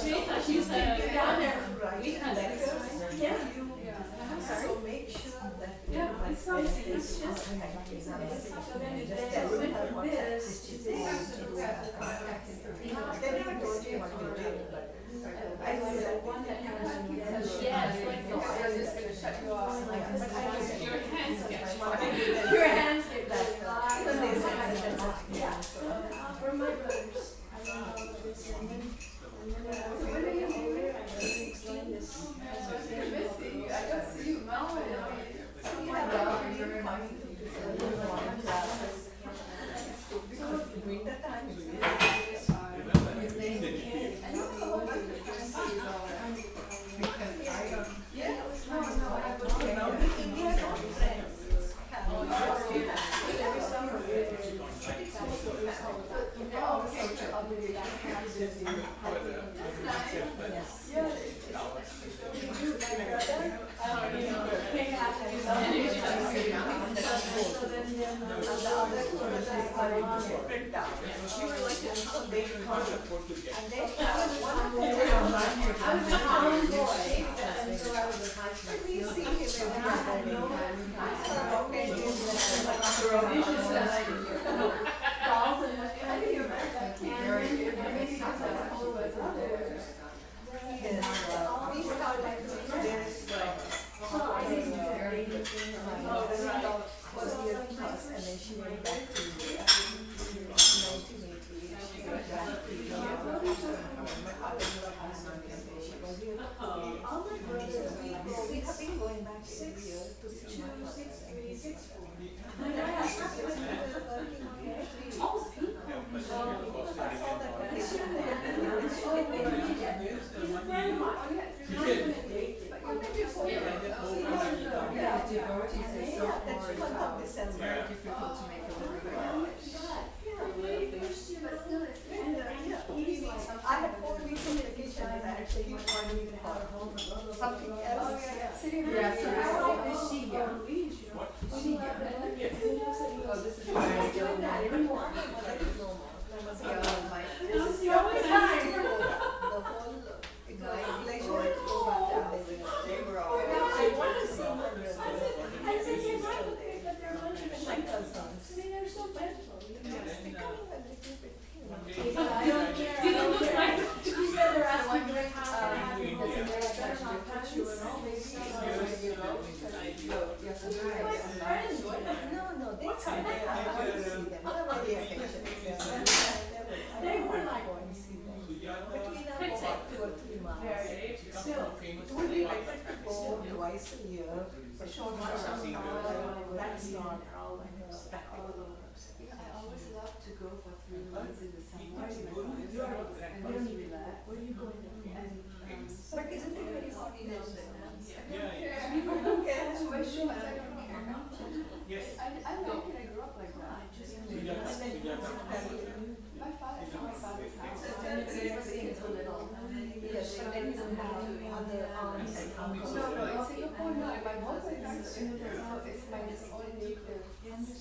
She's down there. Yeah. So make sure that it's just so then if there's this, they never told you what to do, but I was the one that has Yes, like your hands get your hands get that. Yeah. For my brothers, I don't know about this, and then when are you older, I will explain this. I got to see you, Mel. Because winter time is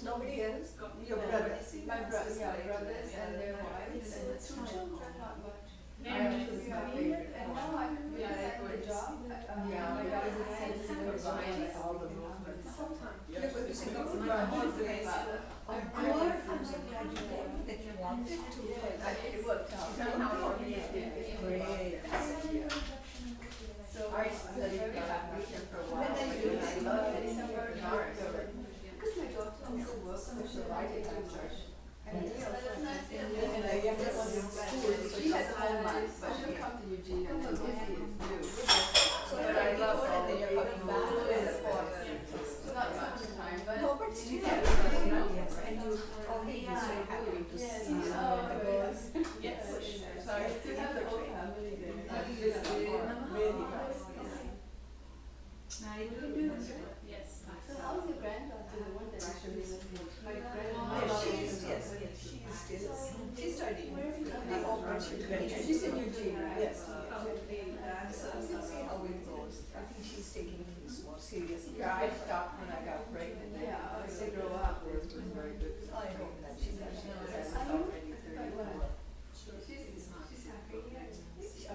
nobody else? Your brothers? My brothers, and their wives, and 2 children, not much. And now I have a job. My dad is a All the movements. sometimes. I'm so glad that you wanted to. It worked out. Great. So I studied very happy for a while. Because my daughter also works, so she liked it in church. And the youngest one in school, so she has all months, but she'll come to Eugene and then what she is due. But I love all the so not much time, but No, but still, yes, and you always so happy to see you. yes. So I still have the whole family there. Really nice. Now you can do this, right? Yes. So how's your granddaughter, the one that actually lives in my Yes, granddaughter? she is still, she's studying. She's in Eugene, right? Yes. So we'll see how it goes. I think she's taking things more seriously. Yeah, I stopped when I got pregnant. Yeah, as they grow up, it was very good. I hope that she's She's already 34. She's happy.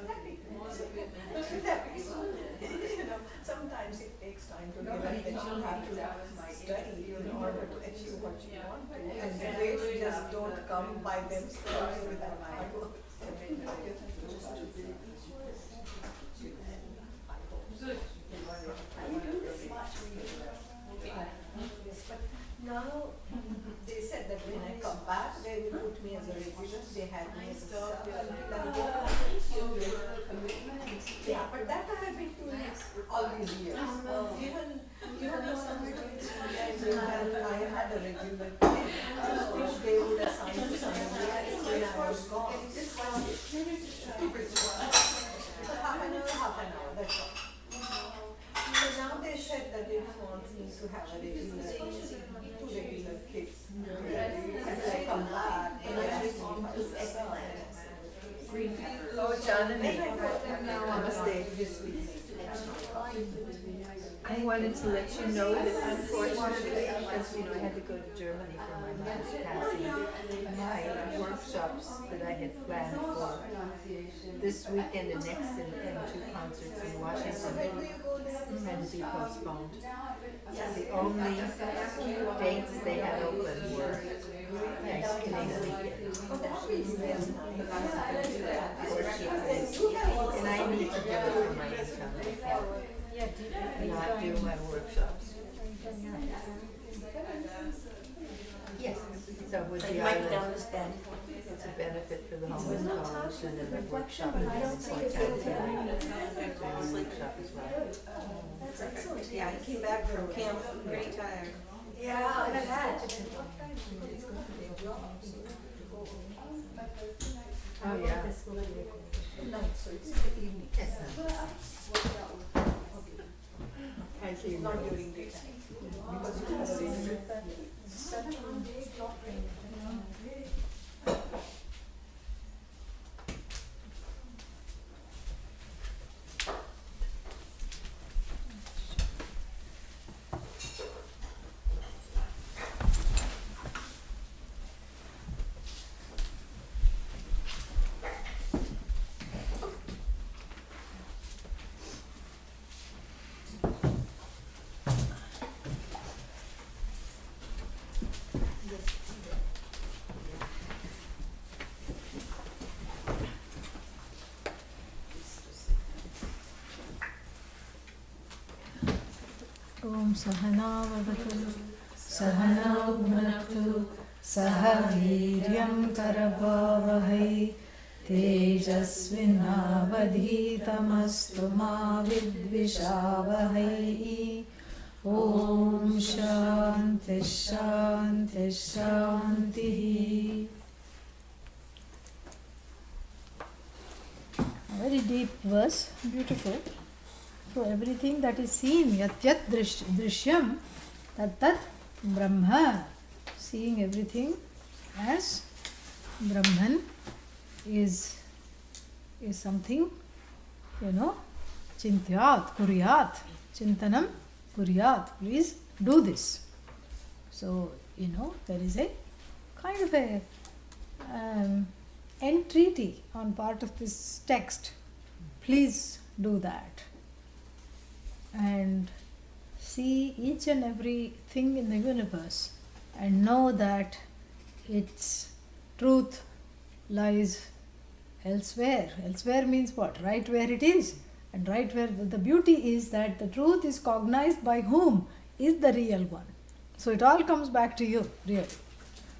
happy. going by themselves without my work. But now they said that when I come back, they will put me as a regular. They had me as a sub. Yeah, but that I have been doing all these years. Even though somebody I had a regular thing, which they would assign to somebody else when I was gone. Half an hour, that's all. So now they said that they want me to have a regular, two regular kids. As I come back, and I just want to Oh, Janani. Namaste. This week. I wanted to let you know that unfortunately, because I had to go to Germany for my mother's passing, my workshops that I had planned for this weekend and next and 2 concerts in Washington had to be postponed. The only dates they had open were Thanksgiving weekend. And I need to do it for my income. I can't not do my workshops. Yes. So with the island, it's a benefit for the homeless coalition and the workshop and the workshop as well. That's excellent. Yeah, I came back from camp pretty tired. Yeah, I had. Oh, yeah. No, so it's in the evening. Yes, ma'am. I see you. Not during daytime. Because you have a regular 7 to 8 o'clock. Om Sahana Vavatu Sahana Bhunaktu Saha Viryam Karavavahai Tejasvinavadhitamastu ma vidvishavahai. Om Shanti Shanti Shanti. A very deep verse, beautiful. So everything that is seen, yat yat drishyam, tat tat brahma, seeing everything as Brahman is something, chintyat, kuryat, chintanam, kuryat, please do this. So, there is a kind of a entreaty on part of this text. Please do that. And see each and every thing in the universe and know that its truth lies elsewhere. Elsewhere means what? Right where it is. And right where the beauty is that the truth is cognized by whom is the real one. So it all comes back to you, really.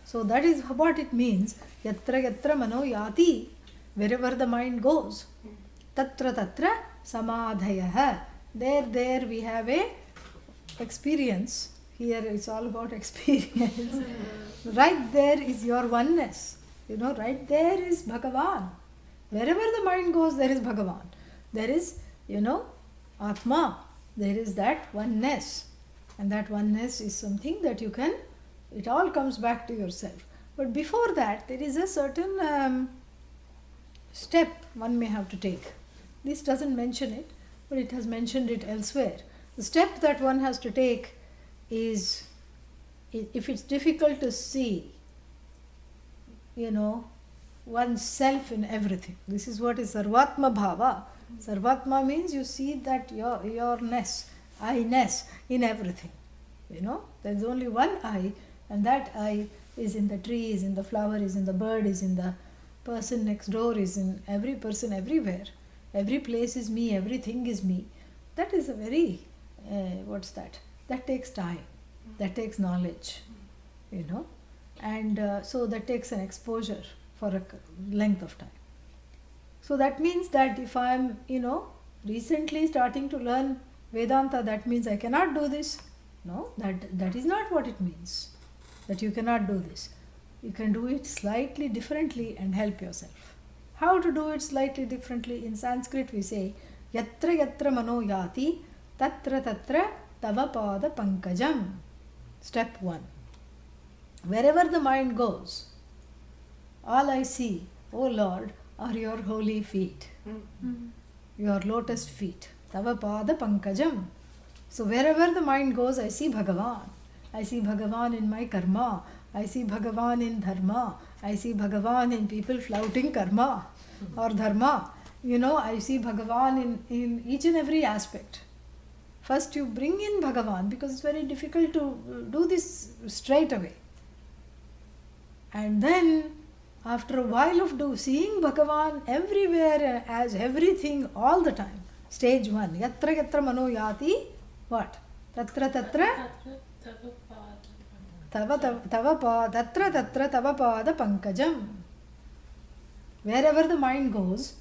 So that is what it means. Yatra yatra mano yati, wherever the mind goes. Tatra tatra samadhayaha. There we have a experience. Here it's all about experience. Right there is your oneness. Right there is Bhagavan. Wherever the mind goes, there is Bhagavan. There is, Atma. There is that oneness. And that oneness is something that you can, it all comes back to yourself. But before that, there is a certain step one may have to take. This doesn't mention it, but it has mentioned it elsewhere. The step that one has to take is, if it's difficult to see, oneself in everything. This is what is Sarvatma Bhava. Sarvatma means you see that yourness, I-ness in everything. There's only one I, and that I is in the tree, is in the flower, is in the bird, is in the person next door, is in every person everywhere. Every place is me, everything is me. That is a very, what's that? That takes time, that takes knowledge, and so that takes an exposure for a length of time. So that means that if I am, recently starting to learn Vedanta, that means I cannot do this. No, that is not what it means, that you cannot do this. You can do it slightly differently and help yourself. How to do it slightly differently? In Sanskrit we say, Yatra yatra mano yati, tatra tatra tava pada pankajam. Step 1. Wherever the mind goes, all I see, O Lord, are your holy feet, your lotus feet. Tava pada pankajam. So wherever the mind goes, I see Bhagavan. I see Bhagavan in my karma. I see Bhagavan in dharma. I see Bhagavan in people flouting karma or dharma. I see Bhagavan in each and every aspect. First you bring in Bhagavan, because it's very difficult to do this straight away. And then after a while of seeing Bhagavan everywhere as everything all the time. Stage 1. Yatra yatra mano yati. What? Tatra tatra tatra tatra tava pada pankajam. Wherever the mind goes,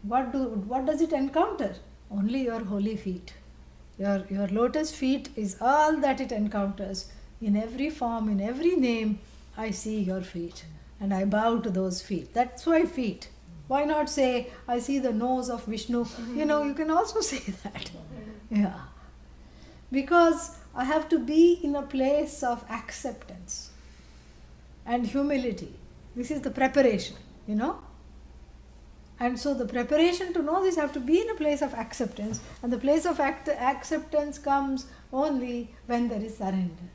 what does it encounter? Only your holy feet. Your lotus feet is all that it encounters. In every form, in every name, I see your feet. And I bow to those feet. That's why feet. Why not say, I see the nose of Vishnu? You can also say that. Yeah. Because I have to be in a place of acceptance and humility. This is the preparation, And so the preparation to know this, I have to be in a place of acceptance. And the place of acceptance comes only when there is surrender.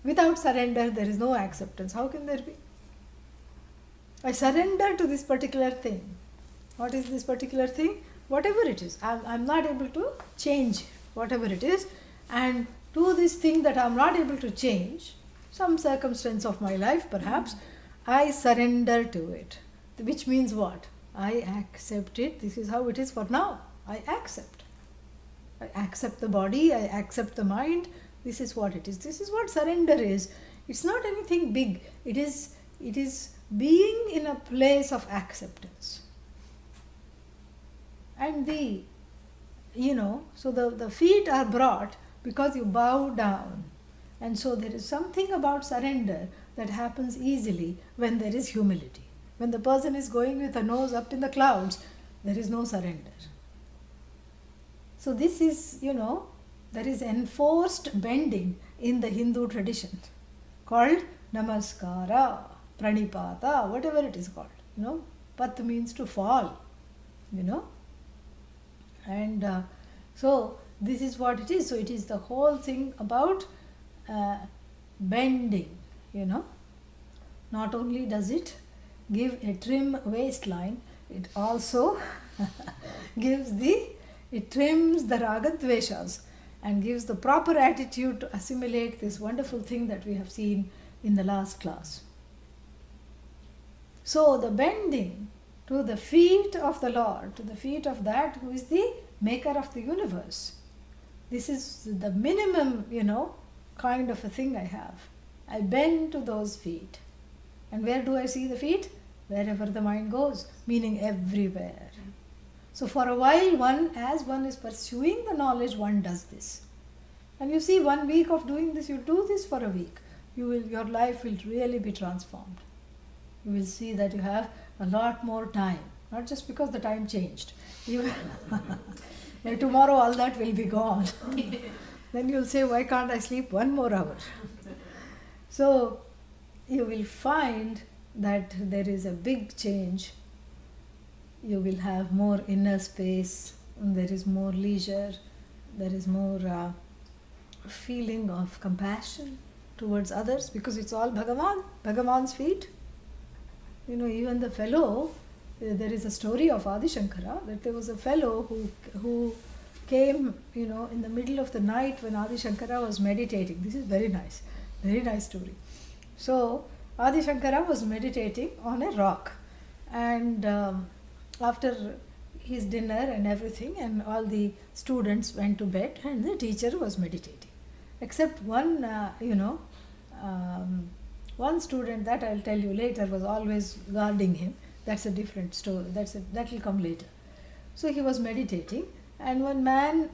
Without surrender, there is no acceptance. How can there be? I surrender to this particular thing. What is this particular thing? Whatever it is. I'm not able to change whatever it is. And to this thing that I'm not able to change, some circumstance of my life perhaps, I surrender to it. Which means what? I accept it. This is how it is for now. I accept. I accept the body. I accept the mind. This is what it is. This is what surrender is. It's not anything big. It is being in a place of acceptance. And so the feet are brought because you bow down. And so there is something about surrender that happens easily when there is humility. When the person is going with a nose up in the clouds, there is no surrender. So this is, there is enforced bending in the Hindu tradition called namaskara, pranipata, whatever it is called. Pat means to fall, And so this is what it is. So it is the whole thing about bending, Not only does it give a trim waistline, it also it trims the ragadveshas and gives the proper attitude to assimilate this wonderful thing that we have seen in the last class. So the bending to the feet of the Lord, to the feet of that who is the maker of the universe. This is the minimum, kind of a thing I have. I bend to those feet. And where do I see the feet? Wherever the mind goes, meaning everywhere. So for a while, as one is pursuing the knowledge, one does this. And you see, 1 week of doing this, you do this for a week, your life will really be transformed. You will see that you have a lot more time, not just because the time changed. Tomorrow all that will be gone. Then you'll say, why can't I sleep 1 more hour? So you will find that there is a big change. You will have more inner space, and there is more leisure, there is more feeling of compassion towards others, because it's all Bhagavan's feet. Even the fellow, there is a story of Adi Shankara, that there was a fellow who came, in the middle of the night when Adi Shankara was meditating. This is very nice story. So Adi Shankara was meditating on a rock, and after his dinner and everything, and all the students went to bed, and the teacher was meditating, except one, one student, that I'll tell you later, was always guarding him. That's a different story. That will come later. So he was meditating, and one man,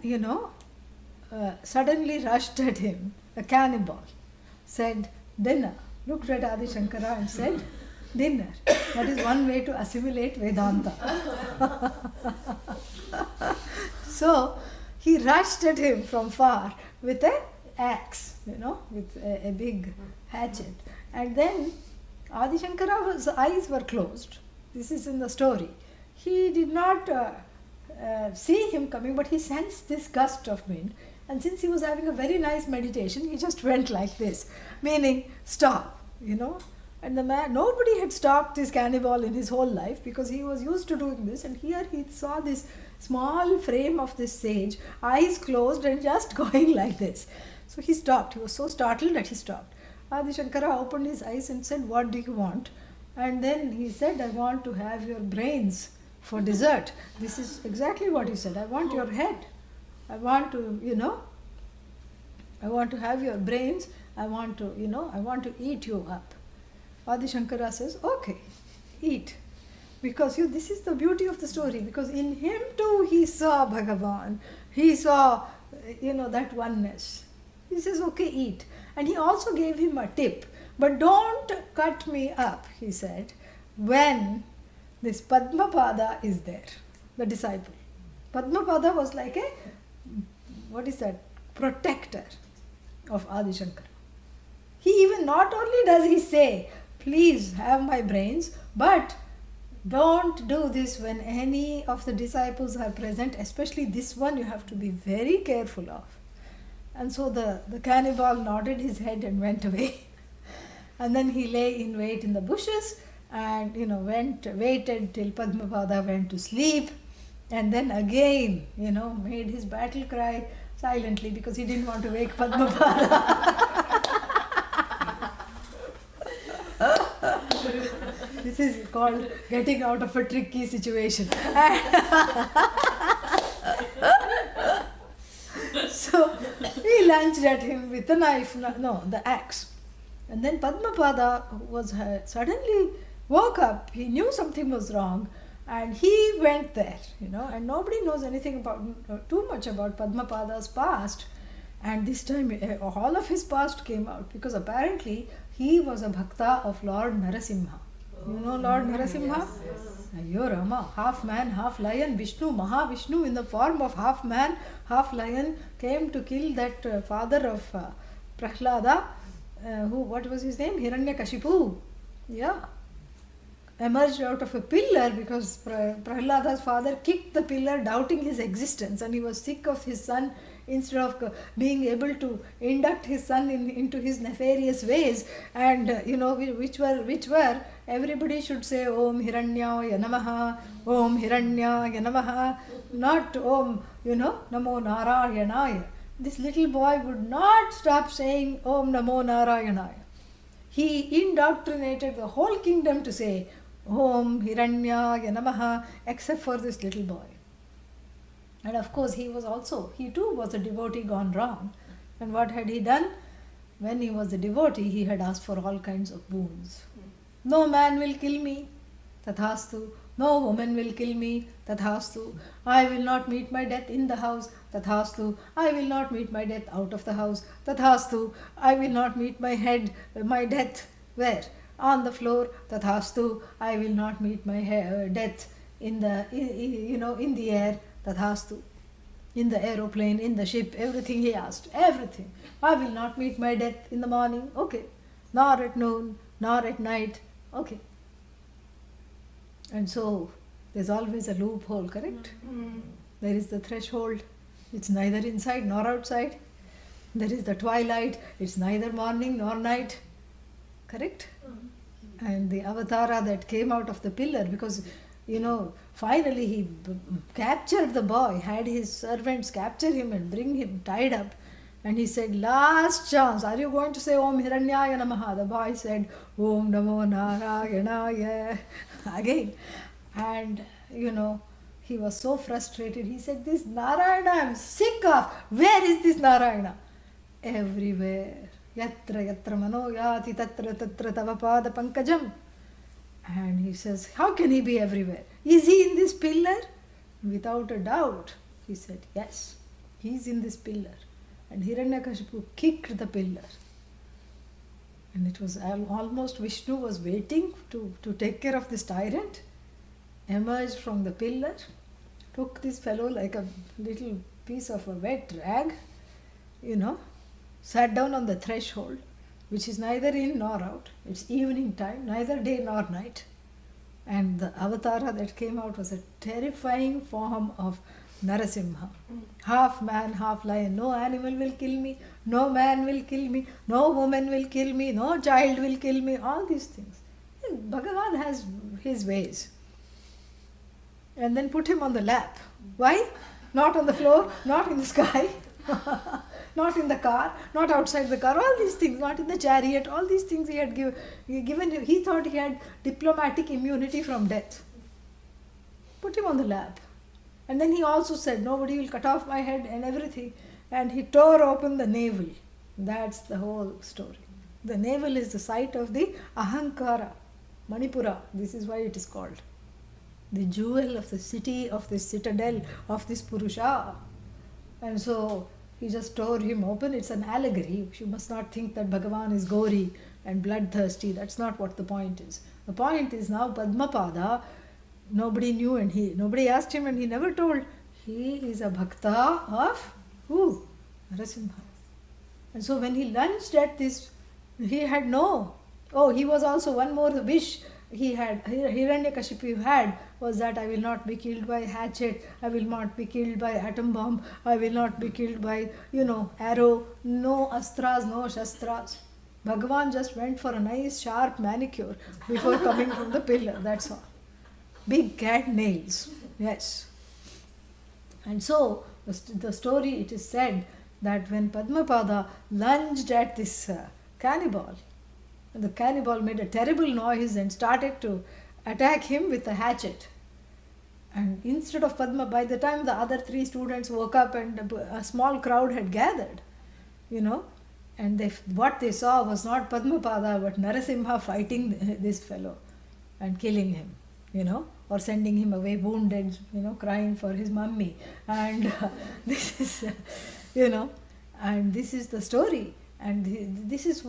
suddenly rushed at him, a cannibal, said, "Dinner." Looked at Adi Shankara and said, "Dinner." That is one way to assimilate Vedanta. So he rushed at him from far with an axe, with a big hatchet. And then Adi Shankara's eyes were closed. This is in the story. He did not see him coming, but he sensed this gust of wind. And since he was having a very nice meditation, he just went like this, meaning stop, And the man, nobody had stopped this cannibal in his whole life because he was used to doing this. And here he saw this small frame of this sage, eyes closed and just going like this. So he stopped. He was so startled that he stopped. Adi Shankara opened his eyes and said, "What do you want?" And then he said, "I want to have your brains for dessert." This is exactly what he said. "I want your head. I want to, I want to have your brains. I want to, I want to eat you up." Adi Shankara says, "Okay, eat." Because this is the beauty of the story, because in him too he saw Bhagavan. He saw, that oneness. He says, "Okay, eat." And he also gave him a tip. "But don't cut me up," he said, "when this Padmapada is there," the disciple. Padmapada was like a, protector of Adi Shankara. He even, not only does he say, "Please have my brains," but don't do this when any of the disciples are present, especially this one you have to be very careful of. And so the cannibal nodded his head and went away. And then he lay in wait in the bushes and waited till Padmapada went to sleep, and then again made his battle cry silently because he didn't want to wake Padmapada. This is called getting out of a tricky situation. So he lunged at him with the knife, the axe. And then Padmapada was suddenly woke up. He knew something was wrong, and he went there, and nobody knows anything about too much about Padmapada's past. And this time all of his past came out, because apparently he was a bhakta of Lord Narasimha. You know Lord Narasimha? Ayyo Rama, half man, half lion, Vishnu, Mahavishnu in the form of half man, half lion, came to kill that father of Prahlada, what was his name? Hiranyakashipu. Yeah. Emerged out of a pillar because Prahlada's father kicked the pillar, doubting his existence, and he was sick of his son. Instead of being able to induct his son into his nefarious ways, and which were everybody should say Om Hiranyaya Namaha, Om Hiranyaya Namaha, not Om Namo Narayanaya. This little boy would not stop saying Om Namo Narayanaya. He indoctrinated the whole kingdom to say Om Hiranyaya Namaha, except for this little boy. And of course he too was a devotee gone wrong. And what had he done? When he was a devotee, he had asked for all kinds of boons. No man will kill me, tathastu. No woman will kill me, tathastu. I will not meet my death in the house, tathastu. I will not meet my death out of the house, tathastu. I will not meet my death where? On the floor, tathastu. I will not meet my death in the air, tathastu. In the aeroplane, in the ship, everything he asked, everything. I will not meet my death in the morning, okay. Nor at noon, nor at night, okay. And so there's always a loophole, correct? Mm-hmm. There is the threshold, it's neither inside nor outside. There is the twilight, it's neither morning nor night, correct? Mm-hmm. And the avatara that came out of the pillar, because finally he captured the boy, had his servants capture him and bring him tied up, And he said, last chance, are you going to say Om Hiranyaya Namaha? The boy said, Om Namo Narayanaya again. And he was so frustrated. He said, this Narayana I'm sick of. Where is this Narayana? Everywhere. Yatra yatra mano yati tatra tatra tava pada pankajam. And he says, how can he be everywhere? Is he in this pillar? Without a doubt. He said, yes, he is in this pillar. And Hiranyakashipu kicked the pillar. And it was almost Vishnu was waiting to take care of this tyrant. Emerged from the pillar, took this fellow like a little piece of a wet rag, sat down on the threshold, which is neither in nor out. It's evening time, neither day nor night. And the avatara that came out was a terrifying form of Narasimha. Half man, half lion. No animal will kill me, no man will kill me, no woman will kill me, no child will kill me, all these things. Bhagavan has his ways. And then put him on the lap. Why? Not on the floor, not in the sky, not in the car, not outside the car, all these things, not in the chariot, all these things he had given him. He thought he had diplomatic immunity from death. Put him on the lap. And then he also said, nobody will cut off my head and everything. And he tore open the navel. That's the whole story. The navel is the site of the Ahankara, Manipura. This is why it is called. The jewel of the city, of this citadel, of this Purusha. And so he just tore him open. It's an allegory. You must not think that Bhagavan is gory and bloodthirsty. That's not what the point is. The point is now Padmapada, nobody knew and nobody asked him and he never told. He is a bhakta of who? Narasimha. And so when he lunged at this, he had he was also one more wish he had, Hiranyakashipu had, was that I will not be killed by hatchet, I will not be killed by atom bomb, I will not be killed by, arrow, no astras, no shastras. Bhagavan just went for a nice sharp manicure before coming from the pillar, that's all. Big cat nails, yes. And so, the story, it is said that when Padmapada lunged at this cannibal, the cannibal made a terrible noise and started to attack him with a hatchet. And instead of Padma, by the time the other 3 students woke up and a small crowd had gathered, and what they saw was not Padmapada but Narasimha fighting this fellow and killing him, or sending him away wounded, crying for his mummy. And this is, and this is the story. And this is,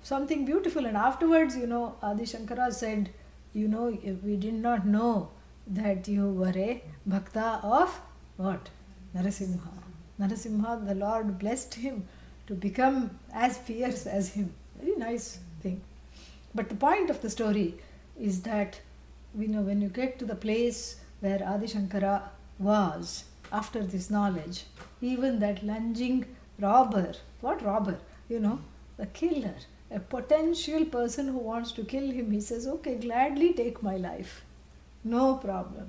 something beautiful. And afterwards, Adi Shankara said, we did not know that you were a bhakta of what? Narasimha. Narasimha, the Lord blessed him to become as fierce as him. Very nice thing. But the point of the story is that, when you get to the place where Adi Shankara was, after this knowledge, even that lunging robber, what robber? The killer, a potential person who wants to kill him, he says, okay, gladly take my life. No problem.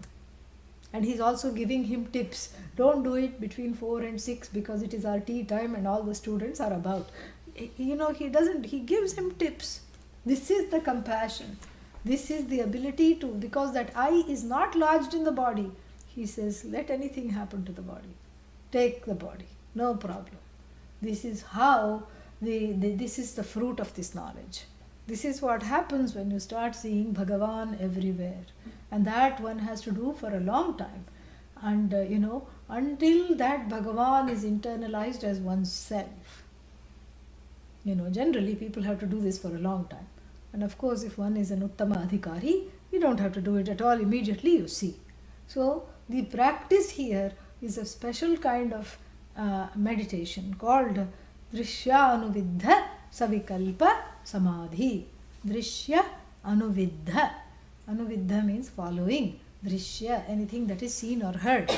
And he's also giving him tips. Don't do it between 4 and 6 because it is our tea time and all the students are about. He gives him tips. This is the compassion. This is the ability to, because that I is not lodged in the body. He says, let anything happen to the body. Take the body. No problem. This is how, this is the fruit of this knowledge. This is what happens when you start seeing Bhagavan everywhere. And that one has to do for a long time. And, until that Bhagavan is internalized as oneself. Generally people have to do this for a long time. And of course, if one is an Uttama Adhikari, you don't have to do it at all immediately, you see. So, the practice here is a special kind of meditation called Drishya Anuviddha Savikalpa Samadhi. Drishya Anuviddha. Anuviddha means following. Drishya, anything that is seen or heard.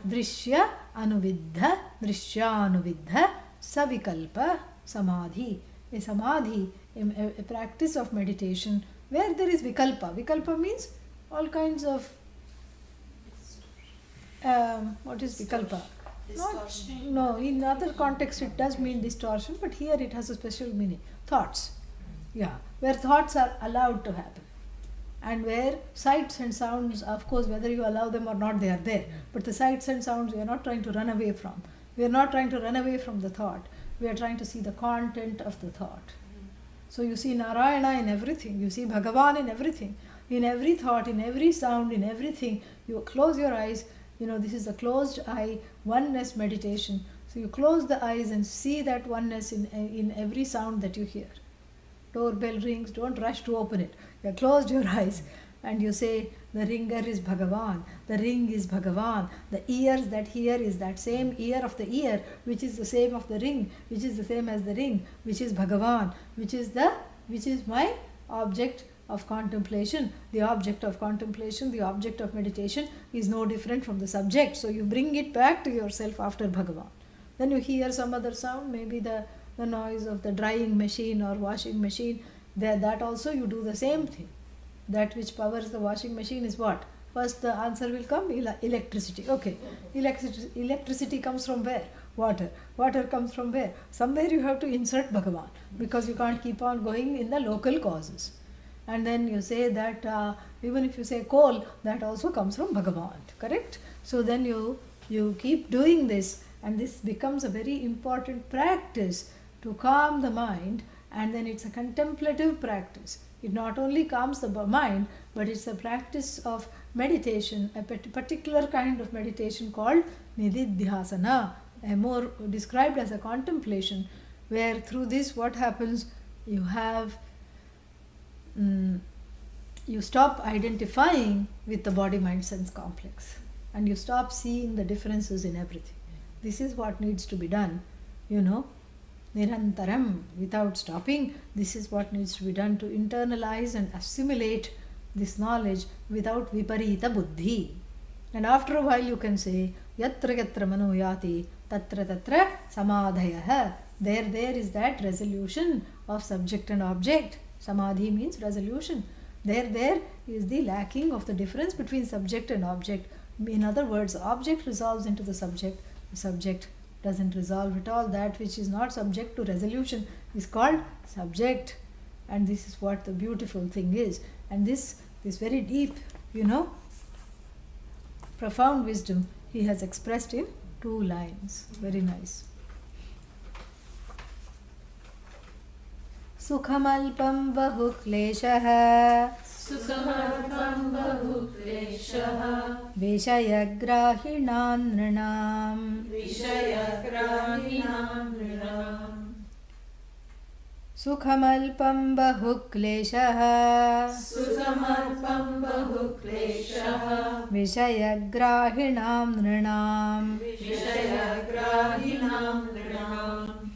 Drishya Anuviddha, Drishya Anuviddha Savikalpa Samadhi. A samadhi, a practice of meditation where there is vikalpa. Vikalpa means all kinds of, what is vikalpa? Distortion. No, in other contexts it does mean distortion, but here it has a special meaning. Thoughts. Yeah, where thoughts are allowed to happen. And where sights and sounds, of course, whether you allow them or not, they are there. But the sights and sounds we are not trying to run away from. We are not trying to run away from the thought. We are trying to see the content of the thought. So you see Narayana in everything. You see Bhagavan in everything. In every thought, in every sound, in everything. You close your eyes. You know, this is a closed eye oneness meditation. So you close the eyes and see that oneness in every sound that you hear. Doorbell rings, don't rush to open it. You closed your eyes and you say, the ringer is Bhagavan, the ring is Bhagavan, the ears that hear is that same ear of the ear, which is the same of the ring, which is the same as the ring, which is Bhagavan, which is my object of contemplation. The object of contemplation, the object of meditation is no different from the subject. So you bring it back to yourself after Bhagavan. Then you hear some other sound, maybe the noise of the drying machine or washing machine. That also you do the same thing. That which powers the washing machine is what? First the answer will come, electricity. Okay, electricity comes from where? Water. Water comes from where? Somewhere you have to insert Bhagavan, because you can't keep on going in the local causes. And then you say that even if you say coal, that also comes from Bhagavan, correct? So then you keep doing this, and this becomes a very important practice to calm the mind, and then it's a contemplative practice. It not only calms the mind, but it's a practice of meditation, a particular kind of meditation called nididhyasana, more described as a contemplation, where through this what happens, you have you stop identifying with the body-mind sense complex, and you stop seeing the differences in everything. This is what needs to be done, Nirantaram, without stopping. This is what needs to be done to internalize and assimilate this knowledge without viparita buddhi. And after a while you can say, yatra yatra mano yati, tatra tatra samadhayah. There is that resolution of subject and object. Samadhi means resolution. There is the lacking of the difference between subject and object. In other words, the object resolves into the subject. The subject doesn't resolve at all. That which is not subject to resolution is called subject. And this is what the beautiful thing is. And this very deep, profound wisdom he has expressed in 2 lines. Very nice. Sukhamalpam bahu kleshah Sukhamalpam bahu kleshah Vishayagrahinan nrinam Vishayagrahinam nrinam Sukhamalpam bahu kleshah Sukhamalpam bahu kleshah Vishayagrahinam nrinam Vishayagrahinam nrinam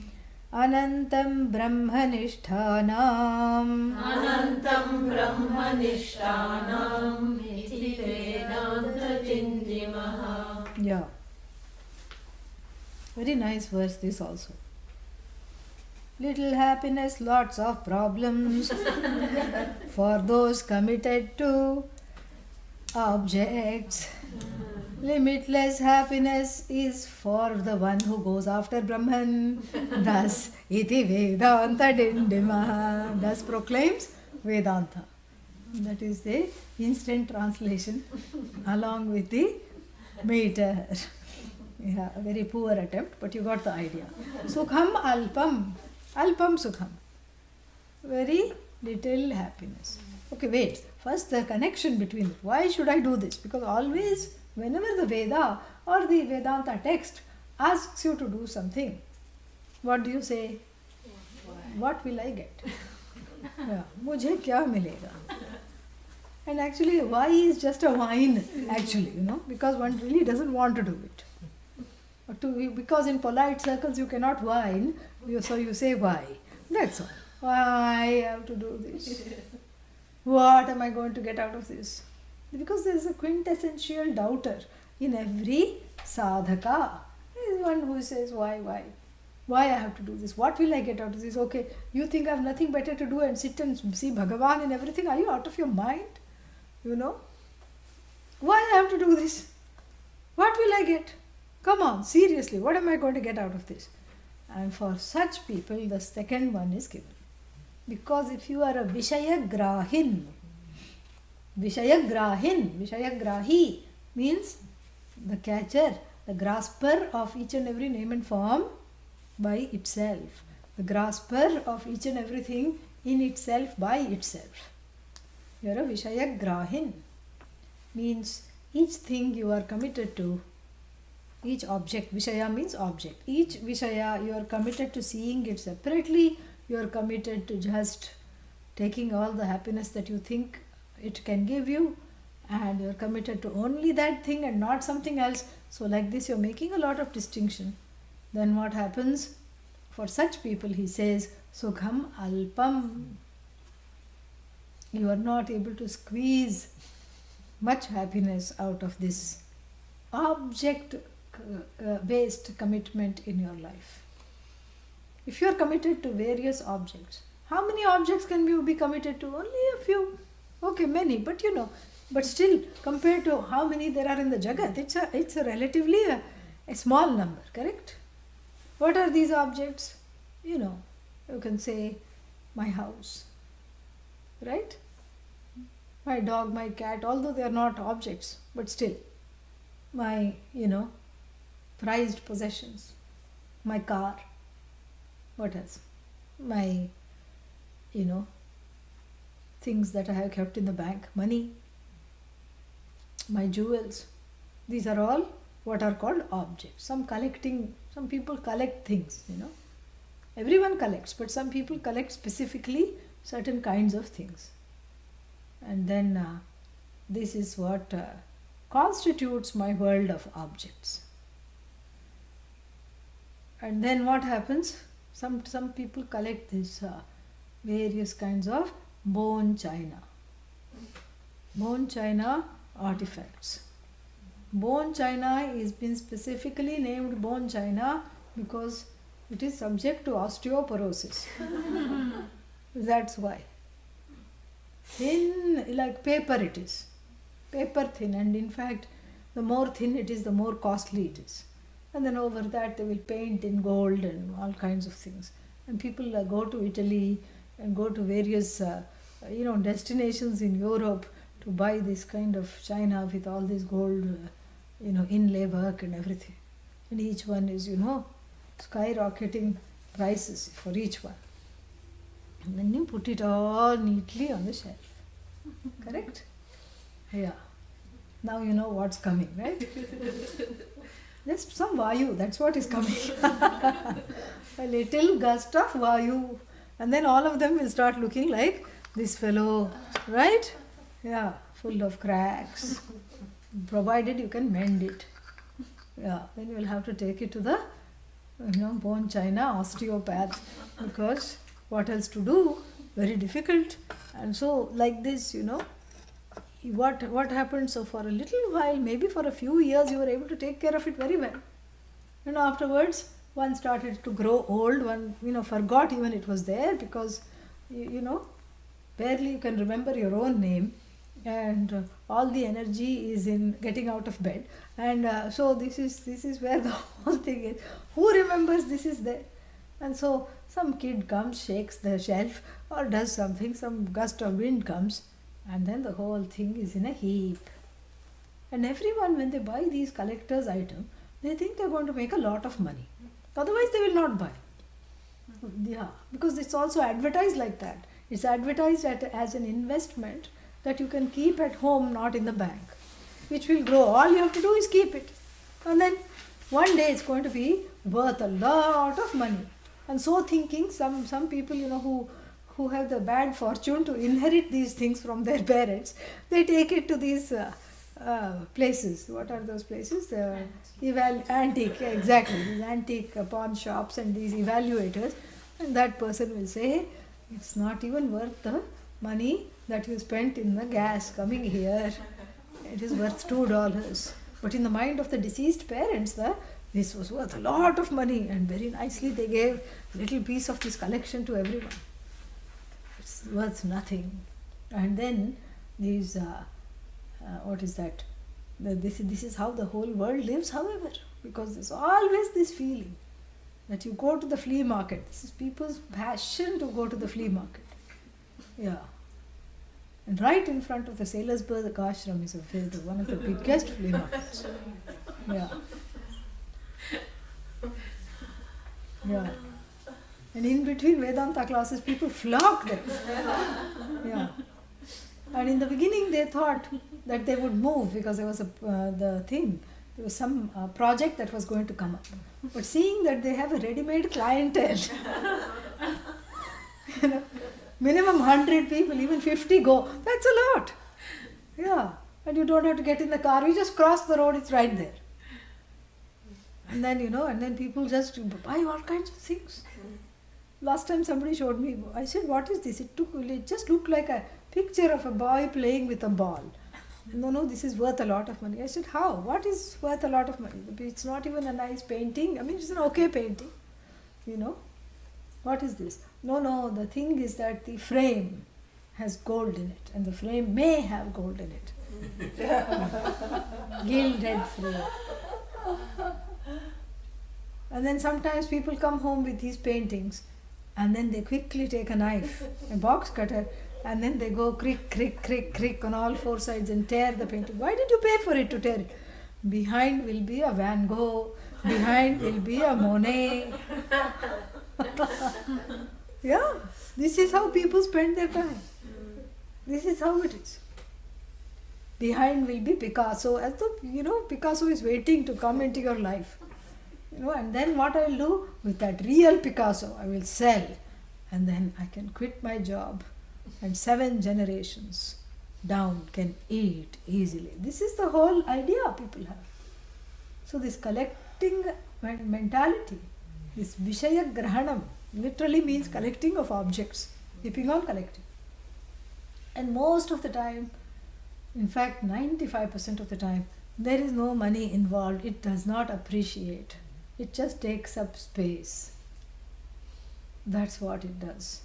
Anantam brahmanishtanam Anantam brahmanishtanam Iti Vedanta Dindima. Yeah. Very nice verse this also. Little happiness, lots of problems for those committed to objects. Limitless happiness is for the one who goes after Brahman. Thus, iti Vedanta Dindima. Thus proclaims Vedanta. That is the instant translation along with the meter. Yeah, a very poor attempt, but you got the idea. Sukham alpam. Alpam sukham. Very little happiness. Okay, wait. First the connection between it. Why should I do this? Because always, whenever the Veda or the Vedanta text asks you to do something, what do you say? What will I get? Yeah, mujhe kya milega? And actually, why is just a whine, actually, because one really doesn't want to do it. Because in polite circles you cannot whine, so you say why. That's all. Why I have to do this? What am I going to get out of this? Because there is a quintessential doubter in every sadhaka. There is one who says, why? Why I have to do this? What will I get out of this? Okay, you think I have nothing better to do and sit and see Bhagavan and everything? Are you out of your mind? Why I have to do this? What will I get? Come Come on, seriously, what am I going to get out of this? And for such people, the second one is given. Because if you are a Vishayagrahin, Vishayagrahi means the catcher, the grasper of each and every name and form by itself. The grasper of each and everything in itself by itself. You are a Vishayagrahin. Means each thing you are committed to, each object, Vishaya means object. Each Vishaya you are committed to seeing it separately, you are committed to just taking all the happiness that you think it can give you, and you are committed to only that thing and not something else. So like this you are making a lot of distinction. Then what happens? For such people he says, Sukham Alpam. You are not able to squeeze much happiness out of this object based commitment in your life. If you are committed to various objects, how many objects can you be committed to? Only a few. Okay, many, but but still compared to how many there are in the Jagat, it's a relatively a small number, correct? What are these objects? You can say my house, right? My dog, my cat, although they are not objects, but still my, prized possessions, my car, what else? My, things that I have kept in the bank, money, my jewels. These are all what are called objects. Some people collect things, Everyone collects, but some people collect specifically certain kinds of things. And then this is what constitutes my world of objects. And then what happens? Some people collect these various kinds of bone china artifacts. Bone china is been specifically named bone china because it is subject to osteoporosis. That's why. Thin, like paper it is. Paper thin, and in fact the more thin it is, the more costly it is. And then over that they will paint in gold and all kinds of things. And people go to Italy and go to various destinations in Europe to buy this kind of china with all this gold inlay work and everything. And each one is skyrocketing prices for each one. And then you put it all neatly on the shelf. Correct? Yeah. Now you know what's coming, right? Just some Vayu, that's what is coming. A little gust of Vayu. And then all of them will start looking like this fellow, right? Yeah, full of cracks. Provided you can mend it. Yeah, then you will have to take it to the bone china osteopath, because what else to do? Very difficult. And so like this, what happened? So for a little while, maybe for a few years, you were able to take care of it very well. Afterwards, one started to grow old, one forgot even it was there, because barely you can remember your own name, and all the energy is in getting out of bed. And so this is where the whole thing is. Who remembers this is there? And so some kid comes, shakes the shelf or does something, some gust of wind comes, and then the whole thing is in a heap. And everyone, when they buy these collector's items, they think they're going to make a lot of money. Otherwise they will not buy. Yeah, because it's also advertised like that. It's advertised as an investment that you can keep at home, not in the bank, which will grow. All you have to do is keep it. And then one day it's going to be worth a lot of money. And so thinking, some people, who have the bad fortune to inherit these things from their parents, they take it to these places. What are those places? Antique, exactly. These antique pawn shops and these evaluators. And that person will say, it's not even worth the money that you spent in the gas coming here. It is worth $2. But in the mind of the deceased parents, this was worth a lot of money, and very nicely they gave a little piece of this collection to everyone. It's worth nothing. And then these, This is how the whole world lives, however, because there's always this feeling that you go to the flea market. This is people's passion to go to the flea market. Yeah. And right in front of the Sailorsburg ashram is one of the biggest flea markets. Yeah. Yeah. And in between Vedanta classes, people flock there. Yeah. And in the beginning, they thought that they would move because there was there was some project that was going to come up. But seeing that they have a ready-made clientele, minimum 100 people, even 50 go, that's a lot. Yeah. And you don't have to get in the car, you just cross the road, it's right there. And then, and then people just buy all kinds of things. Last time somebody showed me, I said, what is this? It just looked like a picture of a boy playing with a ball. No, this is worth a lot of money. I said, how? What is worth a lot of money? It's not even a nice painting. I mean, it's an okay painting. What is this? No, the thing is that the frame has gold in it, and the frame may have gold in it. Gilded frame. And then sometimes people come home with these paintings, and then they quickly take a knife, a box cutter, and then they go crick, crick, crick, crick on all four sides and tear the painting. Why did you pay for it to tear it? Behind will be a Van Gogh, behind will be a Monet. Yeah, this is how people spend their time. This is how it is. Behind will be Picasso, as though, Picasso is waiting to come into your life. And then what I will do with that real Picasso, I will sell, and then I can quit my job, and 7 generations down can eat easily. This is the whole idea people have. So this collecting mentality, this Vishaya Grahanam, literally means collecting of objects, keeping on collecting. And most of the time, in fact 95% of the time, there is no money involved. It does not appreciate. It just takes up space. That's what it does.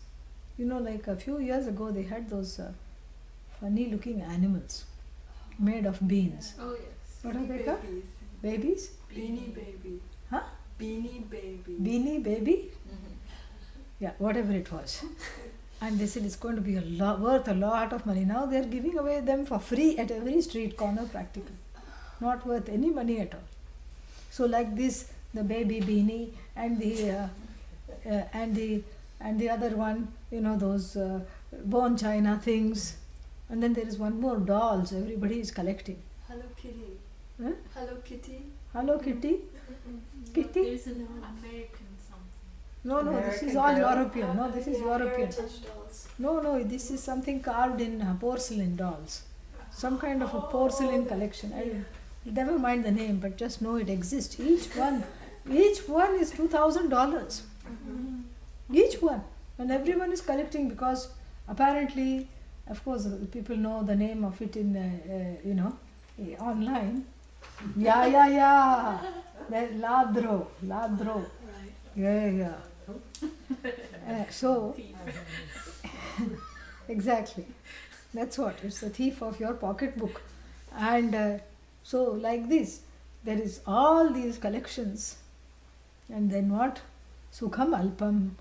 Like a few years ago, they had those funny looking animals made of beans. Oh yes. What are they called? Babies? Beanie baby. Huh? Beanie baby. Beanie baby? Yeah, whatever it was. And they said it's going to be worth a lot of money. Now they're giving away them for free at every street corner practically. Not worth any money at all. So like this, the baby beanie and the other one, those bone china things. And then there is one more, dolls. Everybody is collecting. Hello Kitty. Huh? Hello Kitty. Hello Kitty? Kitty? There's an American something. No, this is all European. No, this is European. No, this is something carved in porcelain dolls. Some kind of a porcelain collection. Never mind the name, but just know it exists. Each one is $2,000. Each one. And everyone is collecting because apparently, of course, people know the name of it in, online. Yeah. Ladro. Right. Yeah. So, exactly. That's what. It's the thief of your pocketbook. And so, like this, there is all these collections. And then what? Sukham alpam,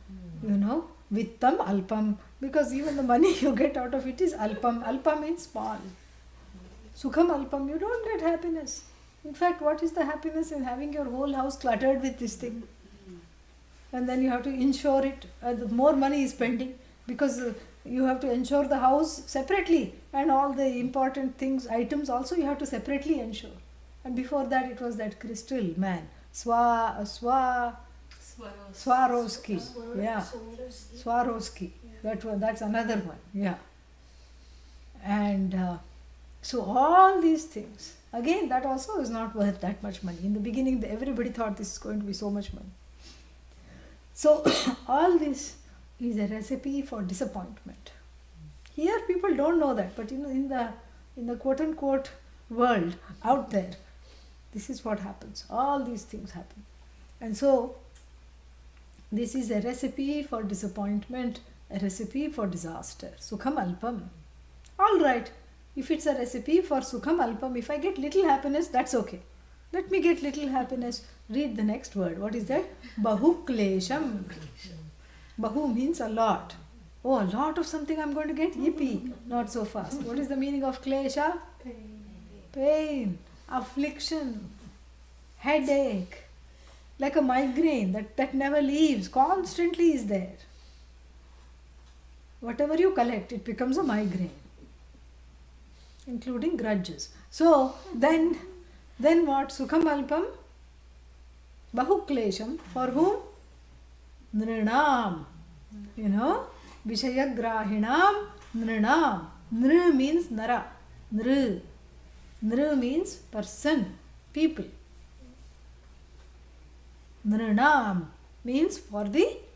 vittam alpam. Because even the money you get out of it is alpam. Alpam means small. Sukham alpam, you don't get happiness. In fact, what is the happiness in having your whole house cluttered with this thing? And then you have to insure it. The more money is spending because you have to insure the house separately, and all the important items also you have to separately insure. And before that it was that crystal man, Swarovski. Yeah, Swarovski. That's another one. Yeah. And so all these things, again, that also is not worth that much money. In the beginning, everybody thought this is going to be so much money. So all this is a recipe for disappointment. Here people don't know that, but in the quote unquote world out there, this is what happens. All these things happen. And so this is a recipe for disappointment, a recipe for disaster. Sukham alpam. All right, If it's a recipe for Sukham Alpam, if I get little happiness, that's okay. Let me get little happiness. Read the next word. What is that? Bahu Klesham. Bahu means a lot. Oh, a lot of something I'm going to get? Yippee. Not so fast. What is the meaning of Klesha? Pain, affliction, headache. Like a migraine that never leaves, constantly is there. Whatever you collect, it becomes a migraine, including grudges. So then what? Sukham Alpam, Bahu Klesham. For whom? Nrinam. Vishayagrahinam Nrinam. Nr means Nara. Nr means person, people. Nrinam means for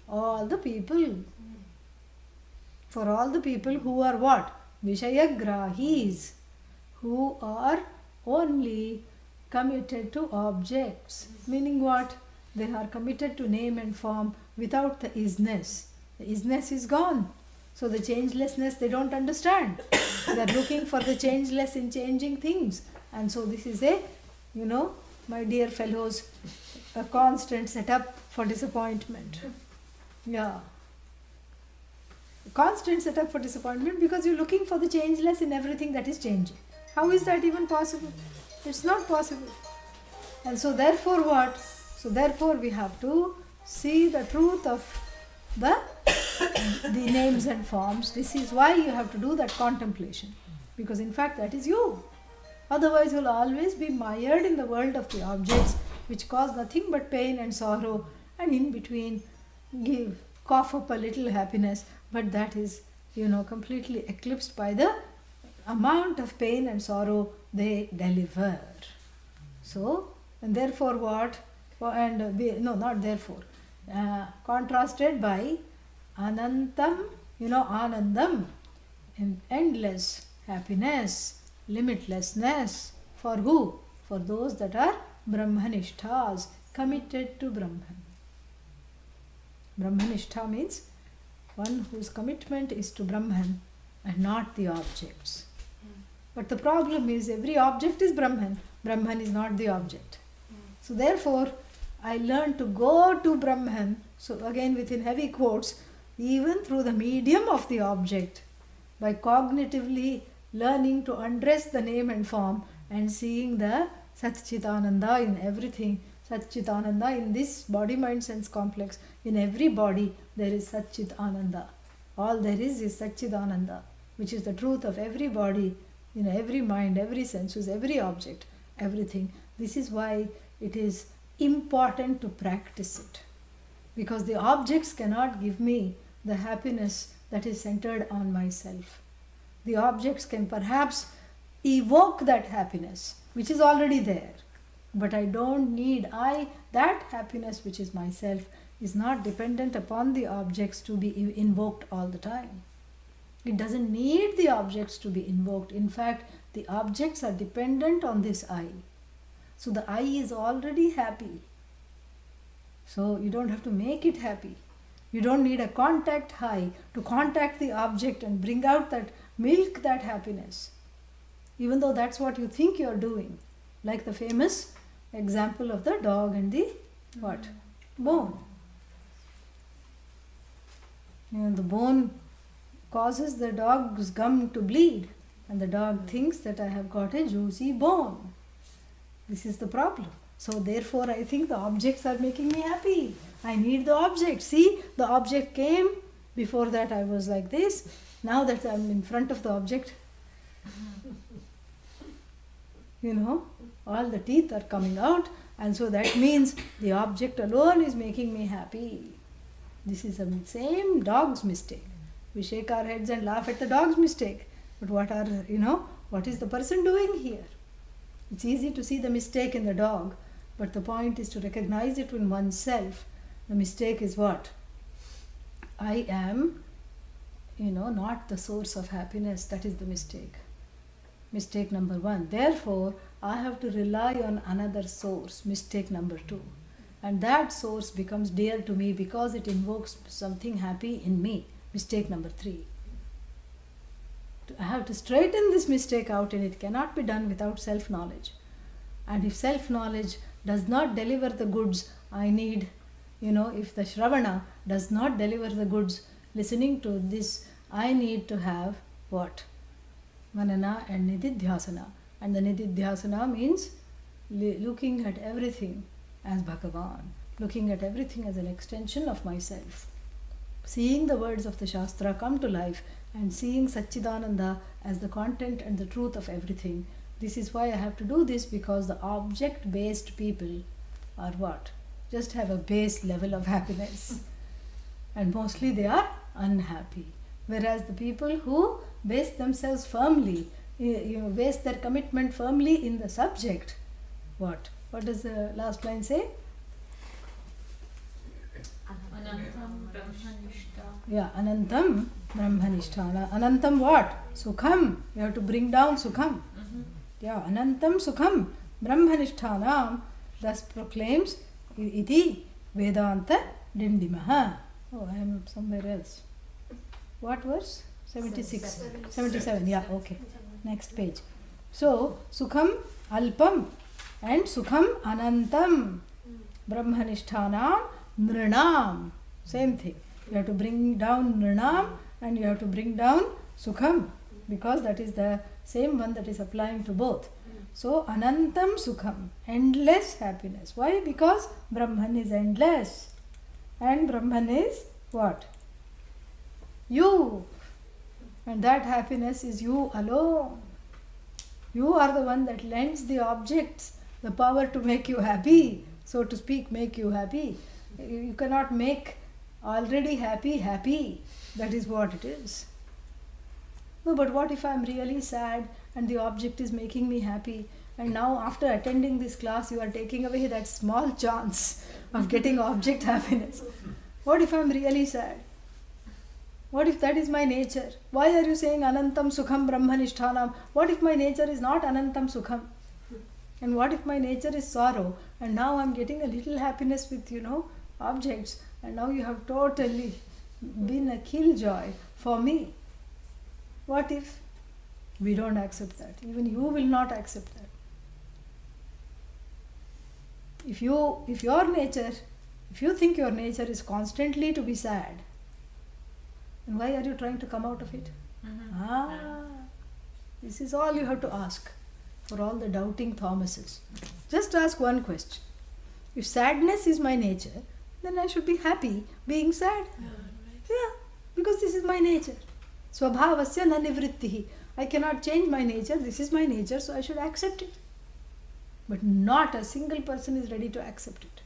all the people. For all the people who are what? Vishayagrahis, who are only committed to objects. Meaning what? They are committed to name and form without the isness. The isness is gone. So the changelessness they don't understand. They are looking for the changeless in changing things. And so this is my dear fellows, a constant setup for disappointment. Yeah. A constant setup for disappointment because you're looking for the changeless in everything that is changing. How is that even possible? It's not possible. And so therefore what? So therefore we have to see the truth of the names and forms. This is why you have to do that contemplation. Because in fact that is you. Otherwise you'll always be mired in the world of the objects which cause nothing but pain and sorrow, and in between cough up a little happiness, but that is completely eclipsed by the amount of pain and sorrow they deliver. So, and therefore what? Not therefore. Contrasted by Anantam, Anandam, endless happiness, limitlessness. For who? For those that are Brahmanishthas, committed to Brahman. Brahmanishtha means one whose commitment is to Brahman and not the objects. But the problem is every object is Brahman. Brahman is not the object. So therefore, I learned to go to Brahman, so again within heavy quotes, even through the medium of the object, by cognitively learning to undress the name and form and seeing the Satchitananda in everything. Satchitananda in this body, mind, sense complex. In every body there is Satchitananda. All there is Satchitananda, which is the truth of every body, every mind, every senses, every object, everything. This is why it is important to practice it. Because the objects cannot give me the happiness that is centered on myself. The objects can perhaps evoke that happiness, which is already there. But I don't need, that happiness which is myself is not dependent upon the objects to be invoked all the time. It doesn't need the objects to be invoked. In fact, the objects are dependent on this I. So the I is already happy. So you don't have to make it happy. You don't need a contact high to contact the object and bring out that, milk that happiness. Even though that's what you think you're doing. Like the famous example of the dog and the what? Bone. The bone causes the dog's gum to bleed, and the dog thinks that I have got a juicy bone. This is the problem. So therefore I think the objects are making me happy. I need the object. See, the object came. Before that I was like this. Now that I'm in front of the object, all the teeth are coming out, and so that means the object alone is making me happy. This is the same dog's mistake. We shake our heads and laugh at the dog's mistake. But what is the person doing here? It's easy to see the mistake in the dog, but the point is to recognize it in oneself. The mistake is what? I am, not the source of happiness. That is the mistake. Mistake number one. Therefore, I have to rely on another source. Mistake number two. And that source becomes dear to me because it invokes something happy in me. Mistake number three. I have to straighten this mistake out, and it cannot be done without self-knowledge. And if self-knowledge does not deliver the goods I need, if the Shravana does not deliver the goods, listening to this, I need to have what? Manana and Nididhyasana. And the Nididhyasana means looking at everything as Bhagavan, looking at everything as an extension of myself. Seeing the words of the Shastra come to life and seeing Satchidananda as the content and the truth of everything. This is why I have to do this, because the object-based people are what? Just have a base level of happiness. And mostly they are unhappy. Whereas the people who base themselves firmly, base their commitment firmly in the subject, what? What does the last line say? Anantam Brahmanishta. Yeah, Anantam Brahmanishthana. Anantam what? Sukham. You have to bring down Sukham. Yeah, Anantam Sukham Brahmanishthana. Thus proclaims Iti Vedanta Dindima. Oh, I am somewhere else. What verse? 76. 77. Yeah, okay. Next page. So, Sukham Alpam and Sukham Anantam Brahmanishthana Nrinam. Same thing. You have to bring down Nrinam and you have to bring down Sukham, because that is the same one that is applying to both. So, Anantam Sukham, endless happiness. Why? Because Brahman is endless. And Brahman is what? You. And that happiness is you alone. You are the one that lends the objects the power to make you happy, so to speak, make you happy. You cannot make already happy happy. That is what it is. No, but what if I am really sad and the object is making me happy, and now after attending this class you are taking away that small chance of getting object happiness? What if I am really sad? What if that is my nature? Why are you saying Anantam Sukham Brahmanishtanam? What if my nature is not Anantam Sukham? And what if my nature is sorrow, and now I am getting a little happiness with, objects, and now you have totally been a killjoy for me? What if we don't accept that? Even you will not accept that. If you think your nature is constantly to be sad, then why are you trying to come out of it? This is all you have to ask for all the doubting Thomases. Just ask one question. If sadness is my nature, then I should be happy being sad. Yeah, because this is my nature. Swabhavasya na nivrittihi. I cannot change my nature. This is my nature, so I should accept it. But not a single person is ready to accept it.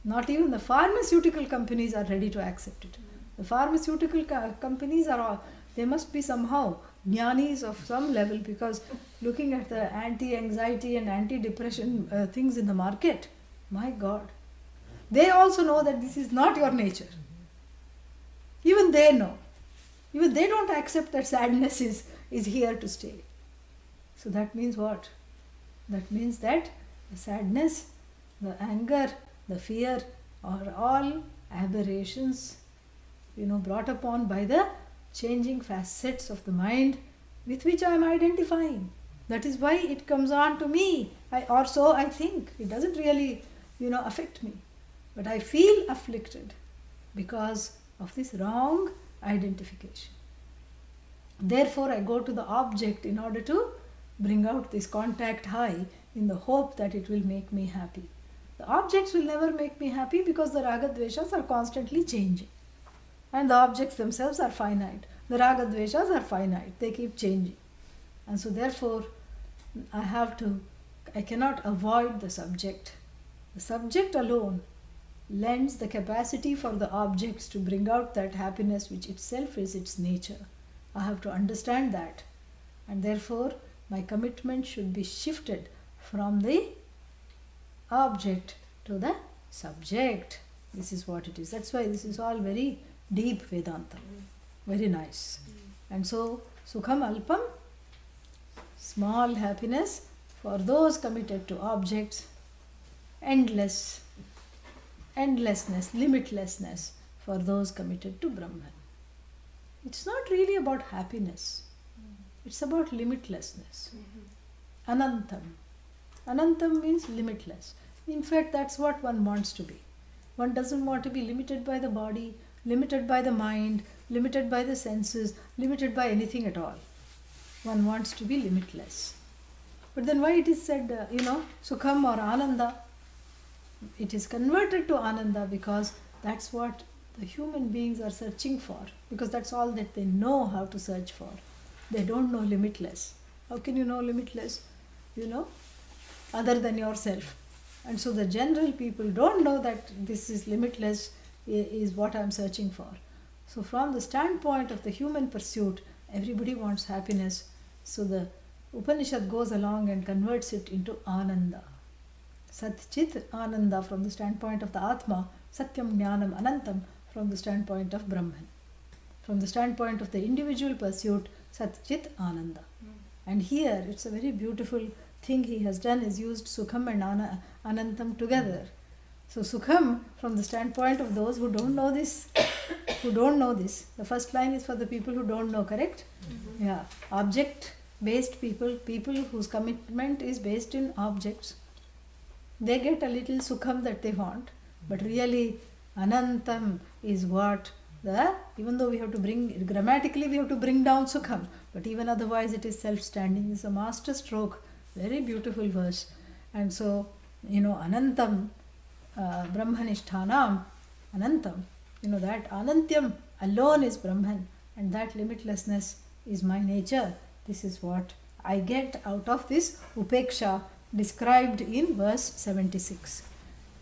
Not even the pharmaceutical companies are ready to accept it. The pharmaceutical companies are all, they must be somehow jnanis of some level, because looking at the anti-anxiety and anti-depression things in the market, my God, they also know that this is not your nature. Even they know. Even they don't accept that sadness is here to stay. So that means what? That means that the sadness, the anger, the fear are all aberrations, brought upon by the changing facets of the mind with which I am identifying. That is why it comes on to me, or so I think. It doesn't really, affect me. But I feel afflicted because of this wrong identification. Therefore, I go to the object in order to bring out this contact high in the hope that it will make me happy. The objects will never make me happy because the raga dveshas are constantly changing. And the objects themselves are finite. The raga dveshas are finite. They keep changing. And so therefore, I cannot avoid the subject. The subject alone lends the capacity for the objects to bring out that happiness which itself is its nature. I have to understand that. And therefore, my commitment should be shifted from the object to the subject. This is what it is. That's why this is all very deep Vedanta. Very nice. And so, Sukham Alpam, small happiness for those committed to objects, endlessness, limitlessness for those committed to Brahman. It's not really about happiness. It's about limitlessness. Anantam. Anantam means limitless. In fact, that's what one wants to be. One doesn't want to be limited by the body, limited by the mind, limited by the senses, limited by anything at all. One wants to be limitless. But then why it is said, Sukham or Ananda? It is converted to Ananda because that's what the human beings are searching for. Because that's all that they know how to search for. They don't know limitless. How can you know limitless? Other than yourself. And so the general people don't know that this is limitless, is what I'm searching for. So from the standpoint of the human pursuit, everybody wants happiness. So the Upanishad goes along and converts it into Ananda. Sat-Chit Ananda from the standpoint of the Atma, Satyam Jnanam Anantam from the standpoint of Brahman. From the standpoint of the individual pursuit, Sat-Chit Ananda. And here it's a very beautiful thing he has done, is used Sukham and Anantam together. So Sukham from the standpoint of those who don't know this, The first line is for the people who don't know, correct? Yeah. Object-based people whose commitment is based in objects, they get a little Sukham that they want, but really Anantam is what even though we have to grammatically we have to bring down Sukham, but even otherwise it is self-standing. It's a master stroke, very beautiful verse. And so, Anantam, Brahmanishtanam, Anantam, that Anantyam alone is Brahman, and that limitlessness is my nature. This is what I get out of this Upeksha described in verse 76.